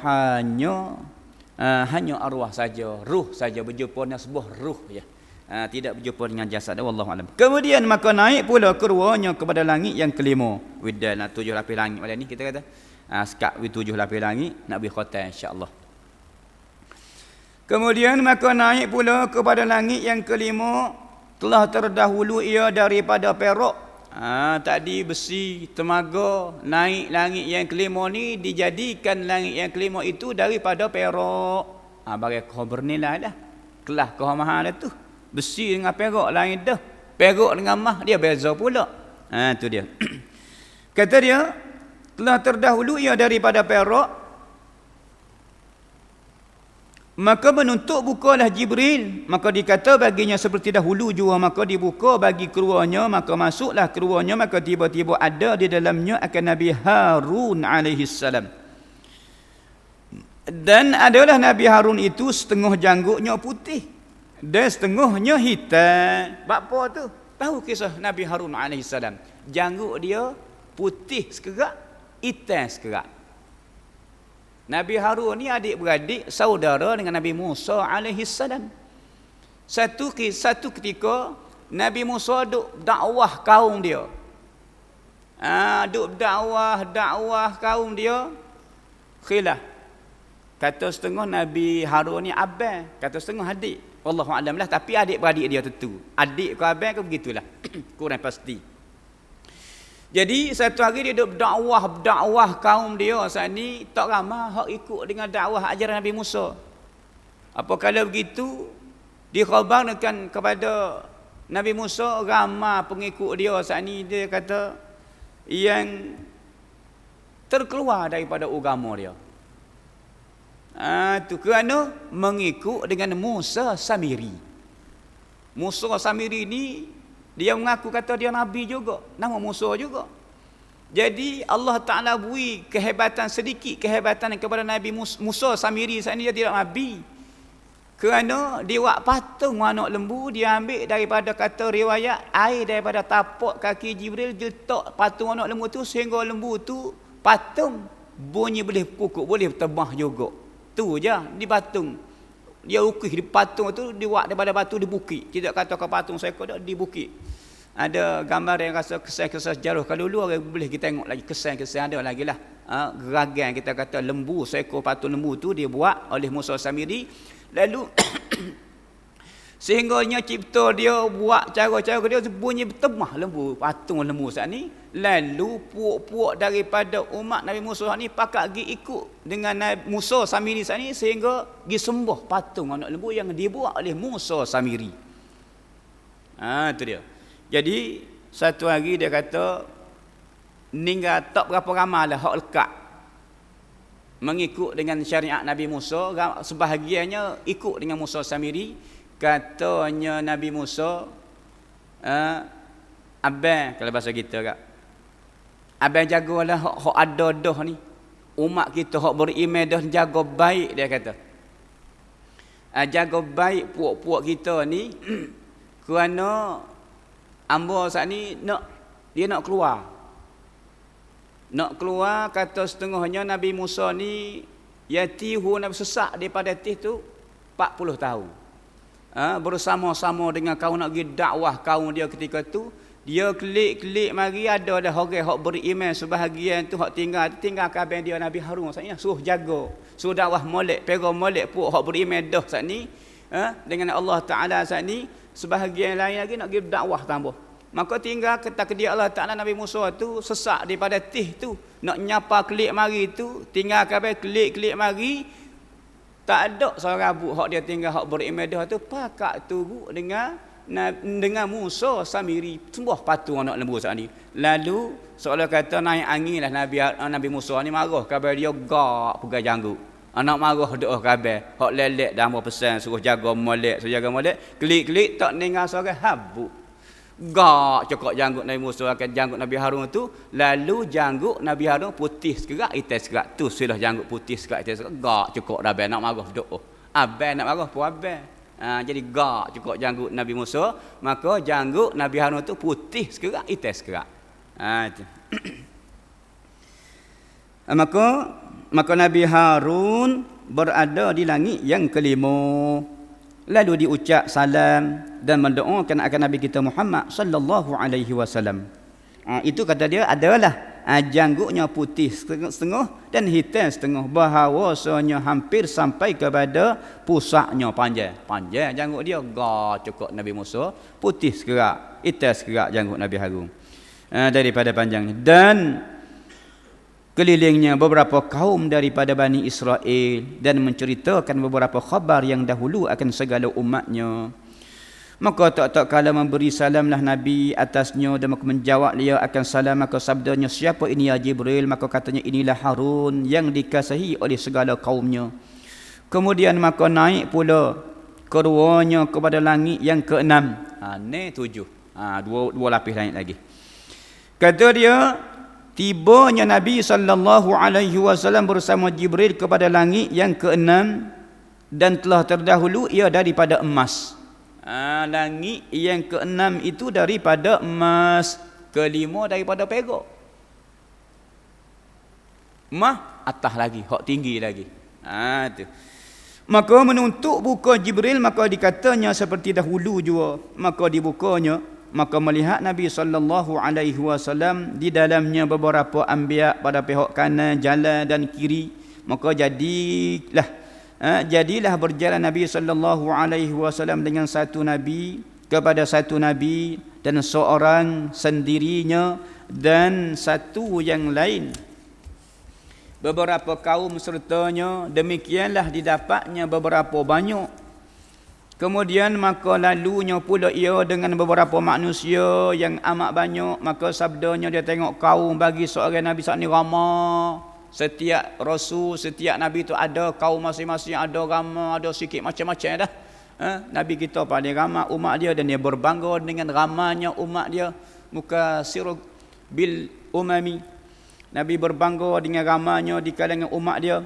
hanya arwah saja, ruh saja berjumpa dengan sebuah ruh ya. Tidak berjumpa dengan jasad. Wallahu alam. Kemudian maka naik pula keduanya kepada langit yang kelima. Widan 7 lapis langit malam ni kita kata. Sekat 7 lapis langit nak beri khatam insya-Allah. Kemudian maka naik pula kepada langit yang kelima, telah terdahulu ia daripada perak. Tadi besi, temaga, naik langit yang kelima ni dijadikan langit yang kelima itu daripada perak. Bagi khabar ni lah dah. Kelah kau mahal dah tu. Besi dengan perak lain dah. Perak dengan mah dia beza pula. Tu dia. Kata dia, telah terdahulu ia daripada perak. Maka menuntut bukalah Jibril, maka dikata baginya seperti dahulu juga, maka dibuka bagi keduanya, maka masuklah keduanya, maka tiba-tiba ada di dalamnya akan Nabi Harun alaihissalam. Dan adalah Nabi Harun itu setengah janggutnya putih dan setengahnya hitam. Apa tu? Tahu kisah Nabi Harun alaihissalam? Janggut dia putih sekerak, hitam sekerak. Nabi Harun ni adik-beradik, saudara dengan Nabi Musa alaihissalam. Satu ketika Nabi Musa duk dakwah kaum dia. Duk dakwah kaum dia, khilaf. Kata setengah Nabi Harun ni abang, kata setengah adik. Wallahu a'lam lah, tapi adik-beradik dia tentu. Adik ke abang ke begitulah. Kurang pasti. Jadi satu hari dia duk dakwah kaum dia saat ni, tak ramai hak ikut dengan dakwah ajaran Nabi Musa. Apabila begitu dikhabarkan kepada Nabi Musa, ramai pengikut dia saat ni, dia kata yang terkeluar daripada agama dia. Tu kerana mengikut dengan Musa Samiri. Musa Samiri ni dia mengaku kata dia Nabi juga. Nama Musa juga. Jadi Allah Ta'ala beri kehebatan sedikit. Kehebatan kepada Nabi Musa Samiri saat ini dia tidak Nabi. Kerana dia buat patung anak lembu. Dia ambil daripada kata riwayat, air daripada tapak kaki Jibril, letak patung anak lembu tu, sehingga lembu tu patung bunyi boleh pukul, boleh terbang juga. Tu je di patung. Dia ukis di patung tu, dibuat daripada batu di bukit. Tidak katakan patung seekor dah di bukit. Ada gambar yang rasa kesan-kesan sejarah. Kalau dulu orang boleh kita tengok lagi kesan-kesan ada lagi lah. Geragan kita kata lembu, seekor patung lembu tu dia buat oleh Musa Samiri. Lalu sehingganya cipta dia buat cara-cara dia bunyi bertemah lembu, patung lembu saat ni. Lalu puak-puak daripada umat Nabi Musa ni pakat pergi ikut dengan Nabi Musa Samiri saat ni, sehingga pergi sembah patung anak lembu yang dibuat oleh Musa Samiri. Itu dia. Jadi satu hari dia kata ninggal tak berapa ramai lah hak lekat mengikut dengan syariat Nabi Musa. Sebahagiannya ikut dengan Musa Samiri. Katanya Nabi Musa, abang, kalau bahasa kita kak, abang jagalah hak ada dah ni, umat kita hak beriman dah, jaga baik, dia kata. Jaga baik puak-puak kita ni kerana amba saat ni dia nak keluar. Nak keluar, kata setengahnya Nabi Musa ni yatihu, Nabi sesak daripada tih tu 40 tahun. Bersama-sama dengan kaum nak pergi dakwah kaum dia ketika tu. Dia kelik-kelik mari, ada orang hak beriman sebahagian tu hak tinggal kabin dia Nabi Harun saat ni, suruh jaga, suruh dakwah molek, pera molek puak hak beriman dah saat ni, dengan Allah Taala saat ni. Sebahagian lain lagi nak pergi dakwah tambah. Maka tinggal ketakdir Allah Ta'ala, Nabi Musa tu sesak daripada tih tu. Nak nyapa kelik mari tu, tinggal kabel kelik-kelik mari. Tak ada seorang abu hak dia tinggal hak beribadah tu pakat turut dengan Musa Samiri sembah patung anak lembu saat ni. Lalu seolah kata naik angin lah Nabi Musa ni marah kabel dia gak pegang janggut. Anak marah doa kabel hak lelek dah mau pesan suruh jaga molek, kelik-kelik tak dengar suara habuk. Gak cokok janggut Nabi Musa akan janggut Nabi Harun tu. Lalu janggut Nabi Harun putih sekerak, hitam sekerak. Tu sudah janggut putih sekerak, hitam sekerak. Gak cokok dah abang nak marah doa. Abang nak marah pun abang. Jadi gak cokok janggut Nabi Musa. Maka janggut Nabi Harun tu putih sekerak, hitam sekerak. Maka Nabi Harun berada di langit yang kelima. Lalu diucap salam dan mendoakan akan Nabi kita Muhammad sallallahu alaihi wasallam. Itu kata dia adalah janggutnya putih setengah dan hitam setengah, bahawasanya hampir sampai kepada pusaknya panjang. Panjang janggut dia, cukup Nabi Musa, putih sekerak, hitam sekerak janggut Nabi Harun. Daripada panjangnya. Dan kelilingnya beberapa kaum daripada Bani Israel dan menceritakan beberapa khabar yang dahulu akan segala umatnya. Maka tak kala memberi salamlah Nabi atasnya dan maka menjawab dia akan salam. Maka sabdanya, siapa ini ya Jibril? Maka katanya, inilah Harun yang dikasihi oleh segala kaumnya. Kemudian maka naik pula keduanya kepada langit yang keenam. Ni 7. Dua lapis langit lagi. Kata dia, tibanya Nabi sallallahu alaihi wasallam bersama Jibril kepada langit yang keenam, dan telah terdahulu ia daripada emas. Langit yang keenam itu daripada emas, kelima daripada perak. Atas lagi, hak tinggi lagi. Tu. Maka menuntut buka Jibril, maka dikatanya seperti dahulu juga. Maka dibukanya, maka melihat Nabi sallallahu alaihi wasallam di dalamnya beberapa anbiya pada pihak kanan, jalan dan kiri. Maka jadilah berjalan Nabi sallallahu alaihi wasallam dengan satu nabi kepada satu nabi, dan seorang sendirinya dan satu yang lain beberapa kaum sertanya. Demikianlah didapatnya beberapa banyak. Kemudian maka lalunya pula ia dengan beberapa manusia yang amat banyak. Maka sabdanya, dia tengok kaum bagi seorang nabi saat ni ramai. Setiap rasul, setiap nabi tu ada kaum masing-masing, ada ramai, ada sikit macam-macam dah. Nabi kita paling ramai umat dia, dan dia berbangga dengan ramainya umat dia. Muka sirul bil umami. Nabi berbangga dengan ramainya di kalangan umat dia.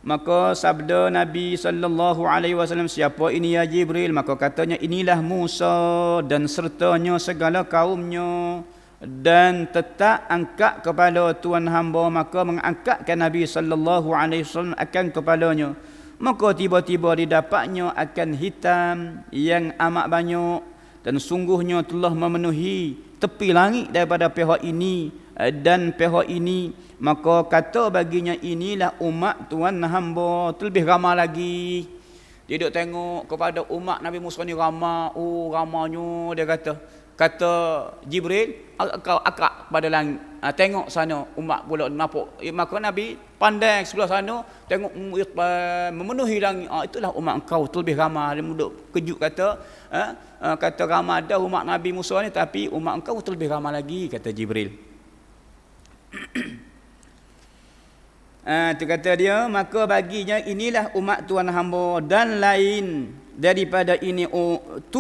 Maka sabda Nabi sallallahu alaihi wasallam, siapa ini ya Jibril? Maka katanya, inilah Musa dan sertanya segala kaumnya. Dan tetap angkat kepala tuan hamba, maka mengangkatkan Nabi sallallahu alaihi wasallam akan kepalanya. maka tiba-tiba didapatnya akan hitam yang amat banyak, dan sungguhnya telah memenuhi tepi langit daripada pihak ini dan pihak ini. Maka kata baginya, inilah umat Tuhan hamba, terlebih ramai lagi. Dia duk tengok kepada umat Nabi Musa ni ramai, oh ramanya, dia kata Jibril, kau akak pada langit, tengok sana umat pula nampak. Maka Nabi pandang sebelah sana, tengok memenuhi langit, itulah umat kau terlebih ramai. Dia duk kejut kata ramai dah umat Nabi Musa ni, tapi umat kau terlebih ramai lagi, kata Jibril. Tu kata dia, maka baginya inilah umat Tuhan hamba, dan lain daripada ini 70,000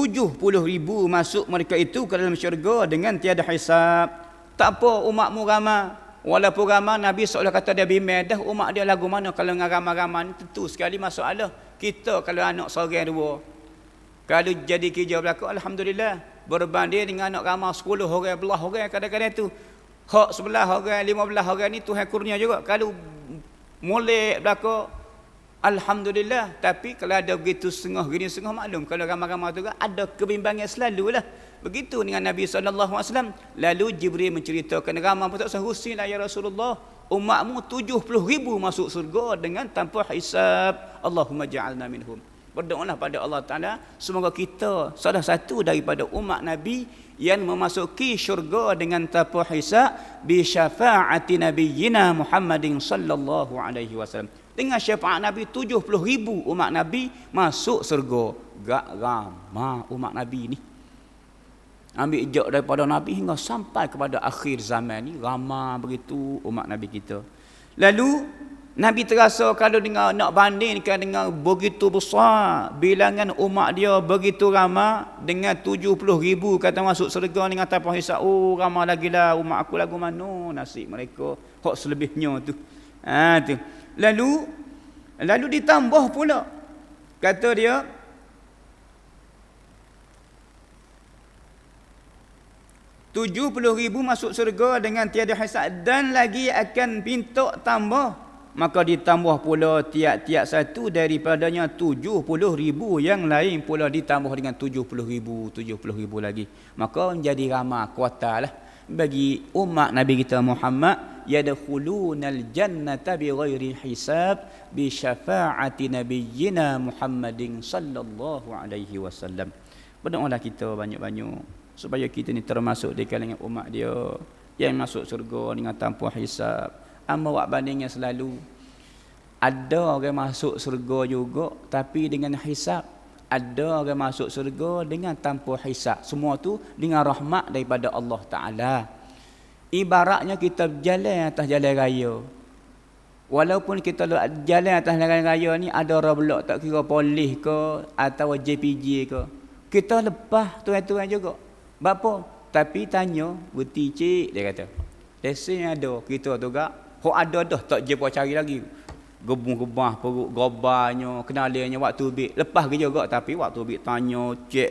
masuk mereka itu ke dalam syurga dengan tiada hisab. Tak apa umatmu ramai, walaupun ramai, Nabi seolah kata dia bimbang dah umat dia lagu mana. Kalau dengan ramai-ramai ni tentu sekali masalah. Kita kalau anak seorang dua, kalau jadi kerja berlaku, alhamdulillah, berbanding dengan anak ramai 10 orang, belah orang, kadang-kadang tu hak 11 orang, 15 orang ni Tuhan kurnia juga. Kalau molek berlaku, alhamdulillah. Tapi kalau ada begitu setengah gini setengah, maklum kalau ramai-ramai tu kan ada kebimbangan selalulah. Begitu dengan Nabi SAW. Lalu Jibril menceritakan, ramai pun tak sehusilah ya Rasulullah, umatmu 70,000 masuk surga dengan tanpa hisab. Allahumma ja'alna minhum. Berdoalah pada Allah Ta'ala, semoga kita salah satu daripada umat Nabi yang memasuki syurga dengan tanpa hisab, bi syafaati nabiyyina Muhammadin sallallahu alaihi wasallam. Dengan syafaat Nabi 70,000 umat Nabi masuk surga. Gak ramai umat Nabi ni. Ambil ijak daripada Nabi hingga sampai kepada akhir zaman ni, ramai begitu umat Nabi kita. Lalu Nabi terasa kalau dengan nak bandingkan dengan begitu besar bilangan umat dia, begitu ramai, dengan 70,000 kata masuk surga dengan tanpa hisab, oh ramai lagi lah umat aku, lagu mana nasib mereka hak selebihnya tu. Tu. Lalu ditambah pula, kata dia, "70,000 masuk surga dengan tiada hisab, dan lagi akan pintu tambah." Maka ditambah pula tiap-tiap satu daripadanya 70,000 yang lain pula ditambah dengan 70,000 lagi. Maka menjadi ramai kuota lah bagi umat Nabi kita Muhammad, yadkhulunal jannata bighairi hisab bi syafaati nabiyyina Muhammadin sallallahu alaihi wasallam. Berdoalah kita banyak-banyak supaya kita ni termasuk di kalangan umat dia yang masuk surga dengan tanpa hisab. Amma wak bandingnya selalu ada orang masuk surga juga tapi dengan hisab, ada orang masuk surga dengan tanpa hisab. Semua tu dengan rahmat daripada Allah Ta'ala. Ibaratnya kita berjalan atas jalan raya, walaupun kita jalan atas jalan raya ni ada orang belok, tak kira polis ke atau JPJ ke, kita lepas tuan-tuan juga. Bapa? Tapi tanya, "Beti cik," dia kata, "lesen ada kita tu gak?" Hok ada dah, tak je cari lagi. Gebung-gebah perut gobarnya, kenalannya waktu bik. Lepas kerja gak, tapi waktu bik tanya, cek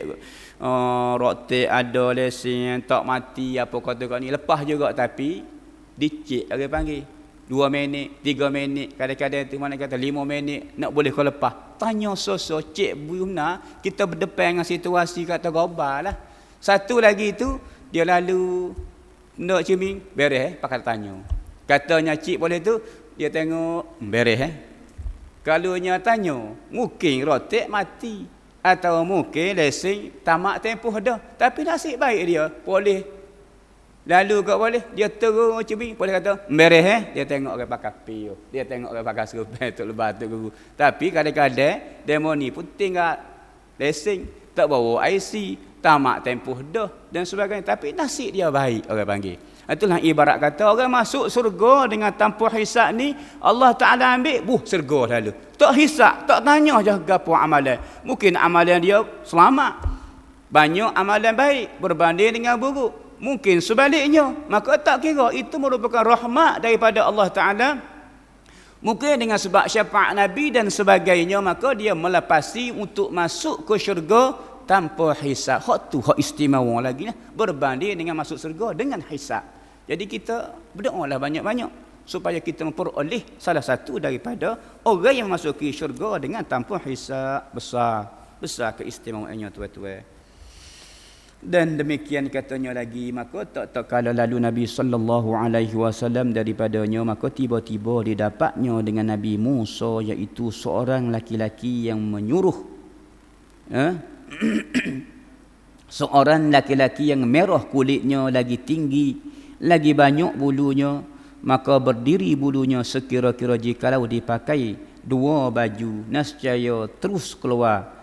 rotek ada lesen, tak mati apa kata kau ni. Lepas juga tapi dicek lagi panggil. 2 minit, 3 minit, kadang-kadang tu mana kata 5 minit nak boleh kau lepas. Tanya sosok cek guna kita berdepan dengan situasi kata gobar lah. Satu lagi tu dia lalu nak ceming, beres pakai tanya. Katanya cik boleh tu, dia tengok beres Kalau nya tanya, mungkin rotek mati atau mungkin lesen tamat tempoh dah. Tapi nasib baik dia boleh. Lalu kau boleh dia terus ceming, boleh kata beres dia tengok orang pakai pio, dia tengok orang pakai serupai tu lebat tu guru. Tapi kadang-kadang demo ni pun tinggal lesen, tak bawa IC, tamat tempoh dah dan sebagainya, tapi nasib dia baik orang panggil. Itulah ibarat kata orang masuk surga dengan tanpa hisab ni, Allah Ta'ala ambil surga lalu. Tak hisab, tak tanya je apa amalan. Mungkin amalan dia selamat, banyak amalan baik berbanding dengan buruk. Mungkin sebaliknya, maka tak kira itu merupakan rahmat daripada Allah Ta'ala. Mungkin dengan sebab syafaat Nabi dan sebagainya, maka dia melepasi untuk masuk ke syurga tanpa hisab. Hak tu hak istimewa lagi lah, berbanding dengan masuk surga dengan hisab. Jadi kita berdoalah banyak-banyak supaya kita memperoleh salah satu daripada orang yang masuki syurga dengan tanpa hisab. Besar keistimewaannya tuan-tuan. Dan demikian katanya lagi, maka tak kala lalu Nabi sallallahu alaihi wasallam daripadanya, maka tiba-tiba didapatnya dengan Nabi Musa, iaitu seorang laki-laki yang menyuruh seorang laki-laki yang merah kulitnya, lagi tinggi, lagi banyak bulunya, maka berdiri bulunya sekira-kira jikalau dipakai dua baju, nescaya terus keluar.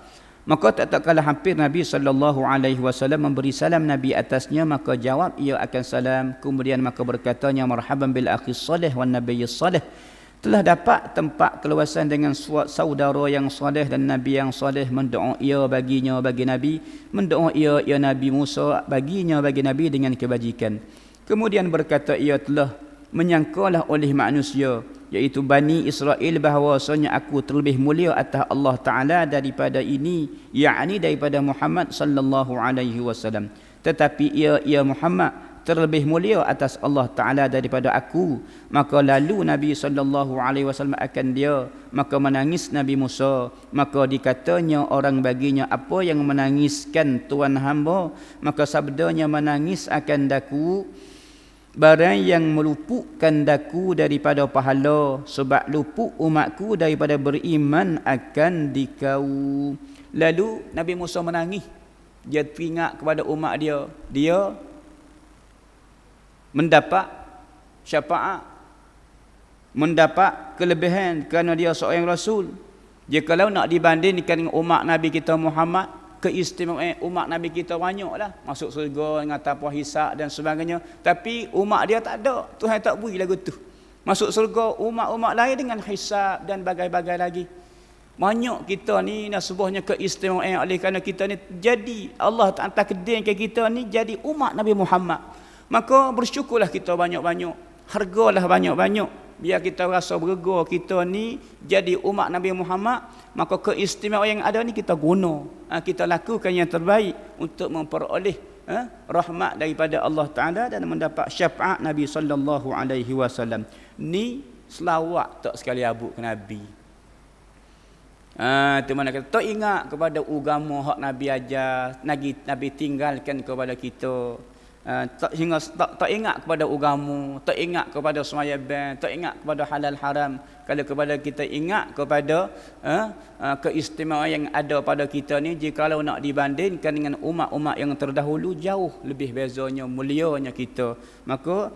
Maka tak kala hampir Nabi sallallahu alaihi wasallam memberi salam Nabi atasnya, maka jawab ia akan salam, kemudian maka berkatanya, marhaban bil akhi salih wan nabiy salih. Telah dapat tempat keluasan dengan saudara yang salih dan nabi yang salih. Mendoa ia baginya bagi Nabi, mendoa ia Nabi Musa baginya bagi Nabi dengan kebajikan. Kemudian berkata ia, telah menyangkalah oleh manusia, iaitu Bani Israel, bahawasanya aku terlebih mulia atas Allah Ta'ala daripada ini, yakni daripada Muhammad sallallahu alaihi wasallam. Tetapi ia Muhammad terlebih mulia atas Allah Ta'ala daripada aku. Maka lalu Nabi sallallahu alaihi wasallam akan dia, maka menangis Nabi Musa. Maka dikatanya orang baginya, apa yang menangiskan tuan hamba? Maka sabdanya, menangis akan daku barang yang meluputkan daku daripada pahala, sebab luput umatku daripada beriman akan dikau. Lalu Nabi Musa menangis. Dia teringat kepada umat dia. Dia mendapat syafaat, mendapat kelebihan kerana dia seorang Rasul. Dia kalau nak dibandingkan dengan umat Nabi kita Muhammad, keistimewaan umat Nabi kita banyaklah, masuk surga dengan tanpa hisab dan sebagainya. Tapi umat dia tak ada, Tuhan tak beri lagu tu. Masuk surga umat-umat lain dengan hisab dan bagai-bagai lagi. Banyak kita ni nasabahnya keistimewaan, oleh kerana kita ni jadi Allah Ta'ala takdirkan kita ni jadi umat Nabi Muhammad. Maka bersyukurlah kita banyak-banyak, hargalah banyak-banyak. Biar kita rasa berga kita ni jadi umat Nabi Muhammad, maka keistimewaan yang ada ni kita guna, kita lakukan yang terbaik untuk memperoleh rahmat daripada Allah Ta'ala dan mendapat syafaat Nabi sallallahu alaihi wasallam. Ni selawat tak sekali abuk ke Nabi. Tu mana kata tak ingat kepada agama hak Nabi ajar, Nabi tinggalkan kepada kita. Tak ingat kepada agama, tak ingat kepada sembahyang, tak ingat kepada halal haram. Kalau kepada kita ingat kepada keistimewaan yang ada pada kita ni, jikalau nak dibandingkan dengan umat-umat yang terdahulu, jauh lebih bezanya, mulianya kita. Maka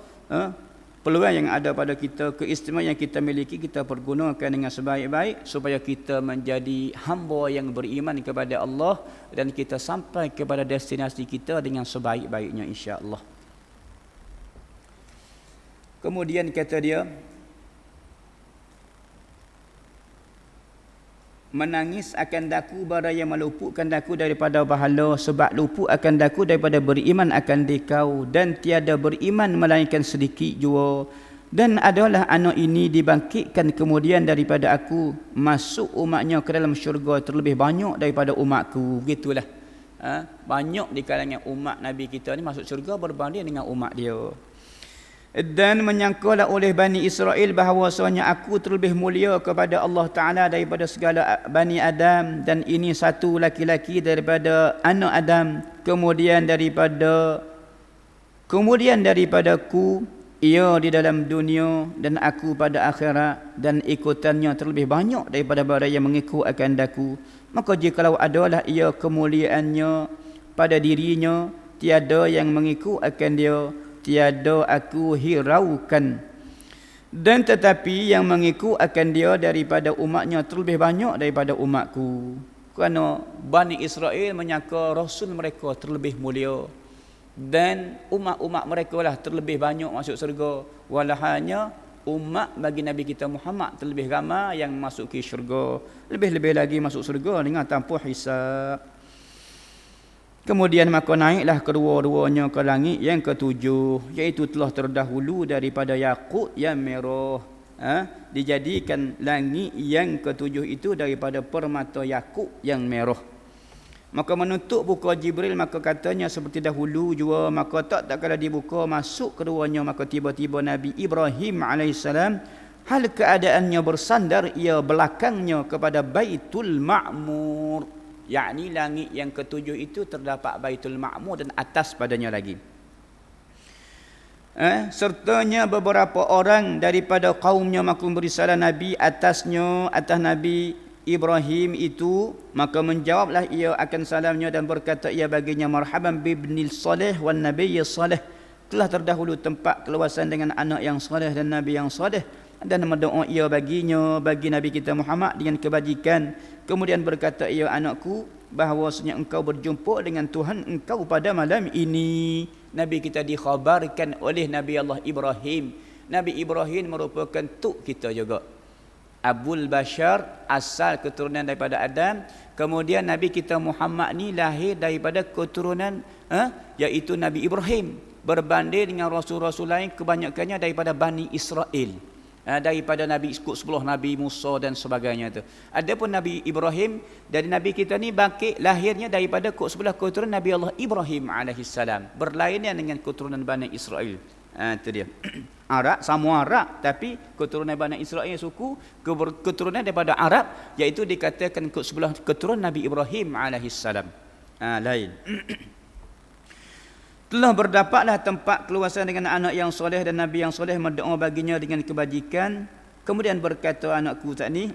peluang yang ada pada kita, keistimewaan yang kita miliki, kita pergunakan dengan sebaik-baik supaya kita menjadi hamba yang beriman kepada Allah dan kita sampai kepada destinasi kita dengan sebaik-baiknya, insya-Allah. Kemudian kata dia, menangis akan daku barang yang meluputkan daku daripada pahala, sebab luput akan daku daripada beriman akan dikau, dan tiada beriman melainkan sedikit jua. Dan adalah anak ini dibangkitkan kemudian daripada aku, masuk umatnya ke dalam syurga terlebih banyak daripada umatku. Begitulah. Banyak di kalangan umat Nabi kita ni masuk syurga berbanding dengan umat dia. Dan menyangkalah oleh Bani Israel bahawasanya aku terlebih mulia kepada Allah Ta'ala daripada segala Bani Adam, dan ini satu laki-laki daripada anak Adam, kemudian daripadaku ia di dalam dunia dan aku pada akhirat, dan ikutannya terlebih banyak daripada barang yang mengikut akan daku. Maka jikalau adalah ia kemuliaannya pada dirinya, tiada yang mengikut akan dia, tiada aku hiraukan. Dan tetapi yang mengikut akan dia daripada umatnya terlebih banyak daripada umatku. Kerana Bani Israel menyangka Rasul mereka terlebih mulia, dan umat-umat mereka lah terlebih banyak masuk syurga. Walahanya umat bagi Nabi kita Muhammad terlebih ramai yang masuk ke syurga, lebih-lebih lagi masuk syurga dengan tanpa hisab. Kemudian maka naiklah kedua-duanya ke langit yang ketujuh, iaitu telah terdahulu daripada yakut yang merah. Dijadikan langit yang ketujuh itu daripada permata yakut yang merah. Maka menutup buka Jibril, maka katanya seperti dahulu jua, maka tak kala dibuka masuk keduanya, maka tiba-tiba Nabi Ibrahim alaihissalam hal keadaannya bersandar ia belakangnya kepada Baitul Ma'mur, yakni langit yang ketujuh itu terdapat Baitul Ma'mur dan atas padanya lagi. Sertanya beberapa orang daripada kaumnya, maka memberi salam Nabi atas Nabi Ibrahim itu, maka menjawablah ia akan salamnya dan berkata ia baginya, marhaban bibnil salih wan nabiyyi salih, telah terdahulu tempat keluasan dengan anak yang salih dan nabi yang salih, dan mendoa ia baginya, bagi Nabi kita Muhammad dengan kebajikan. Kemudian berkata ia, anakku, bahawasanya engkau berjumpa dengan Tuhan engkau pada malam ini. Nabi kita dikhabarkan oleh Nabi Allah Ibrahim. Nabi Ibrahim merupakan tuk kita juga, Abul Bashar, asal keturunan daripada Adam. Kemudian Nabi kita Muhammad ni lahir daripada keturunan iaitu Nabi Ibrahim. Berbanding dengan rasul-rasul lain, kebanyakannya daripada Bani Israel, daripada Nabi ikut 10 Nabi Musa dan sebagainya tu. Adapun Nabi Ibrahim dari Nabi kita ni bangkit lahirnya daripada sebelah keturunan Nabi Allah Ibrahim alaihissalam, berlainan dengan keturunan Bani Israel. Itu dia. Arab, sama Arab, tapi keturunan Bani Israel suku keturunan daripada Arab, iaitu dikatakan sebelah keturunan Nabi Ibrahim alaihissalam. Lain. Telah berdapatlah tempat keluasan dengan anak yang soleh dan Nabi yang soleh, mendoa baginya dengan kebajikan. Kemudian berkata anakku tak ni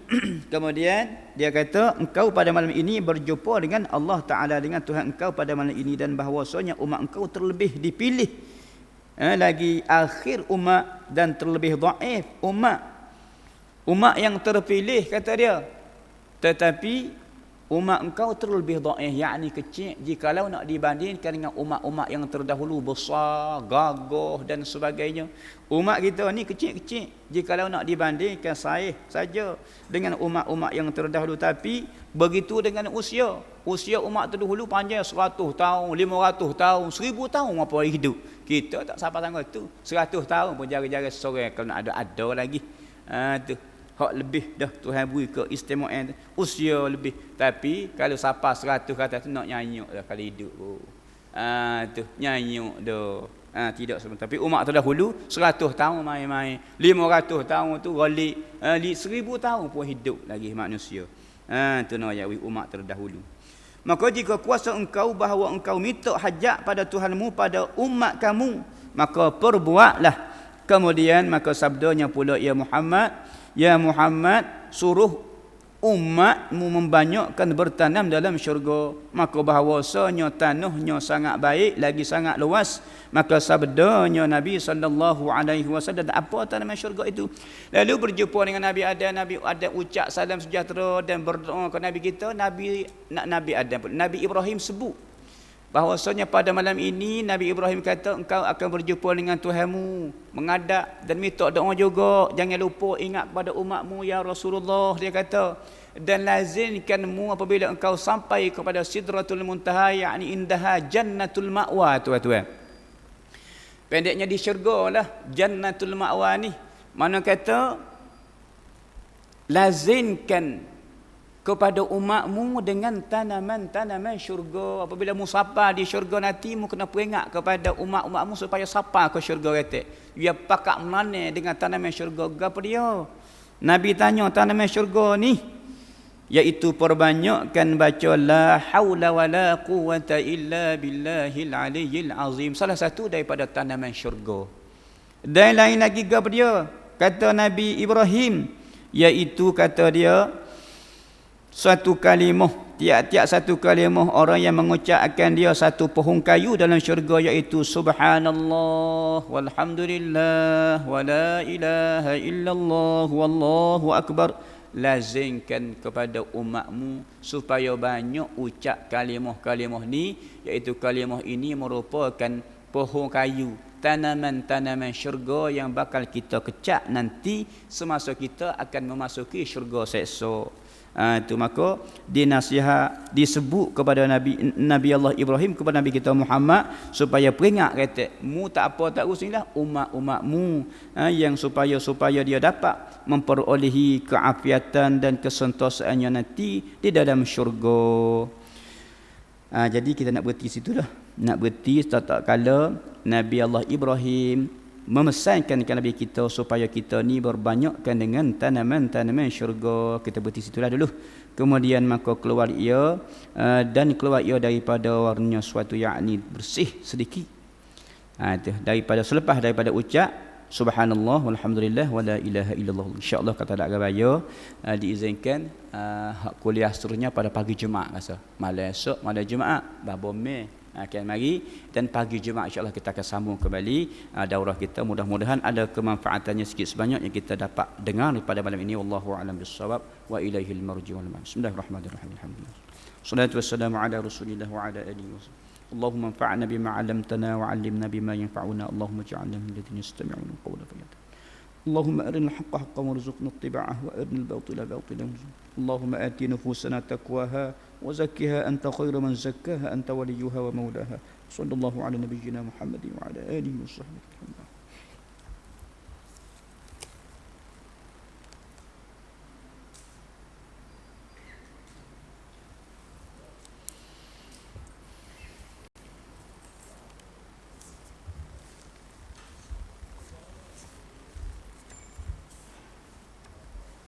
kemudian dia kata, engkau pada malam ini berjumpa dengan Allah Ta'ala, dengan Tuhan engkau pada malam ini, dan bahawasanya umat engkau terlebih dipilih lagi akhir umat dan terlebih dhaif umat yang terpilih, kata dia, tetapi umat engkau terlebih dhaif, yakni kecil jikalau nak dibandingkan dengan umat-umat yang terdahulu besar, gagah dan sebagainya. Umat kita ni kecil-kecil jikalau nak dibandingkan saja dengan umat-umat yang terdahulu. Tapi begitu dengan usia umat terdahulu panjang 100 tahun, 500 tahun, 1000 tahun apa hidup. Kita tak sampai tanggal tu. 100 tahun pun jari-jari seorang kalau nak ada lagi. Tu hak lebih dah Tuhan beri ke istimewaan usia lebih. Tapi kalau siapa 100 kata tu nak nyanyuk dah kalau hidup. Tu nyanyuk dah. Tidak sebenarnya. Tapi umat terdahulu 100 tahun main-main, 500 tahun tu golik, 1000 tahun pun hidup lagi manusia. Tu nak umat terdahulu. Maka jika kuasa engkau bahawa engkau minta hajat pada Tuhanmu pada umat kamu, maka perbuatlah. Kemudian maka sabdanya pula, ya Muhammad, suruh umatmu membanyakkan bertanam dalam syurga. Maka bahawasanya tanahnya sangat baik, lagi sangat luas. Maka sabdanya Nabi SAW, apa tanaman syurga itu? Lalu berjumpa dengan Nabi Adam ucap salam sejahtera dan berdoa ke Nabi kita. Nabi Ibrahim sebut bahawasanya pada malam ini Nabi Ibrahim kata, engkau akan berjumpa dengan Tuhanmu, mengadap dan minta doa juga. Jangan lupa ingat kepada umatmu ya Rasulullah, dia kata, dan lazimkanmu apabila engkau sampai kepada Sidratul Muntaha, yakni indaha jannatul ma'wa. Tuan-tuan, pendeknya di syurga lah jannatul ma'wa ni. Mana kata lazimkan kepada umatmu dengan tanaman-tanaman syurga. Apabila mu sapa di syurga nanti, mu kena peringat kepada umat-umatmu supaya sapa ke syurga kata. Dia pakak mana dengan tanaman syurga. Apa dia? Nabi tanya tanaman syurga ni, iaitu perbanyakkan baca la haula wala quwwata illa billahil aliyyil azim. Salah satu daripada tanaman syurga. Dan lain lagi apa dia? Kata Nabi Ibrahim, iaitu kata dia satu kalimah, tiap-tiap satu kalimah orang yang mengucapkan dia satu pohon kayu dalam syurga, iaitu subhanallah walhamdulillah wala ilaha illallah wallahu akbar. Lazimkan kepada umatmu supaya banyak ucap kalimah-kalimah ni, iaitu kalimah ini merupakan pohon kayu, tanaman-tanaman syurga yang bakal kita kecak nanti semasa kita akan memasuki syurga seksa. Itu maka dinasihat disebut kepada Nabi Allah Ibrahim kepada Nabi kita Muhammad supaya peringat, kata mu tak apa tak usilah umat-umatmu yang supaya dia dapat memperolehi keafiatan dan kesentosaannya nanti di dalam syurga. Jadi kita nak berhenti situ dah. Nak berhenti tak kala Nabi Allah Ibrahim memesankan ke Nabi kita supaya kita ni berbanyakkan dengan tanaman-tanaman syurga. Kita berhenti situlah dulu. Kemudian maka keluar ia dan keluar ia daripada warnanya suatu yakni bersih sedikit. Itu daripada selepas daripada ucap subhanallah walhamdulillah wala ilaha illallah. Insya-Allah kata tak gaya diizinkan hak kuliah seterusnya pada pagi Jumaat rasa. Malam esok malam Jumaat babome akan mari dan pagi Jumaat insya-Allah kita akan sambung kembali daurah kita. Mudah-mudahan ada kemanfaatannya sikit sebanyak yang kita dapat dengar pada malam ini. Wallahu a'lam bissawab wa ilaihil marji wal ma'ab. Bismillahirrahmanirrahim. Alhamdulillah. Salatu wassalamu ala Rasulillah wa ala alihi wasallam. اللهم انفعنا بما علمتنا وعلمنا بما ينفعنا اللهم اجعلنا من الذين يستمعون القول فيتبعون اللهم أرنا الحق حقا وارزقنا اتباعه وأرنا الباطل باطلا اللهم آت نفوسنا تقواها وزكها أنت خير من زكاها أنت وليها ومولاها صلى الله على نبينا محمد وعلى آله وصحبه وسلم.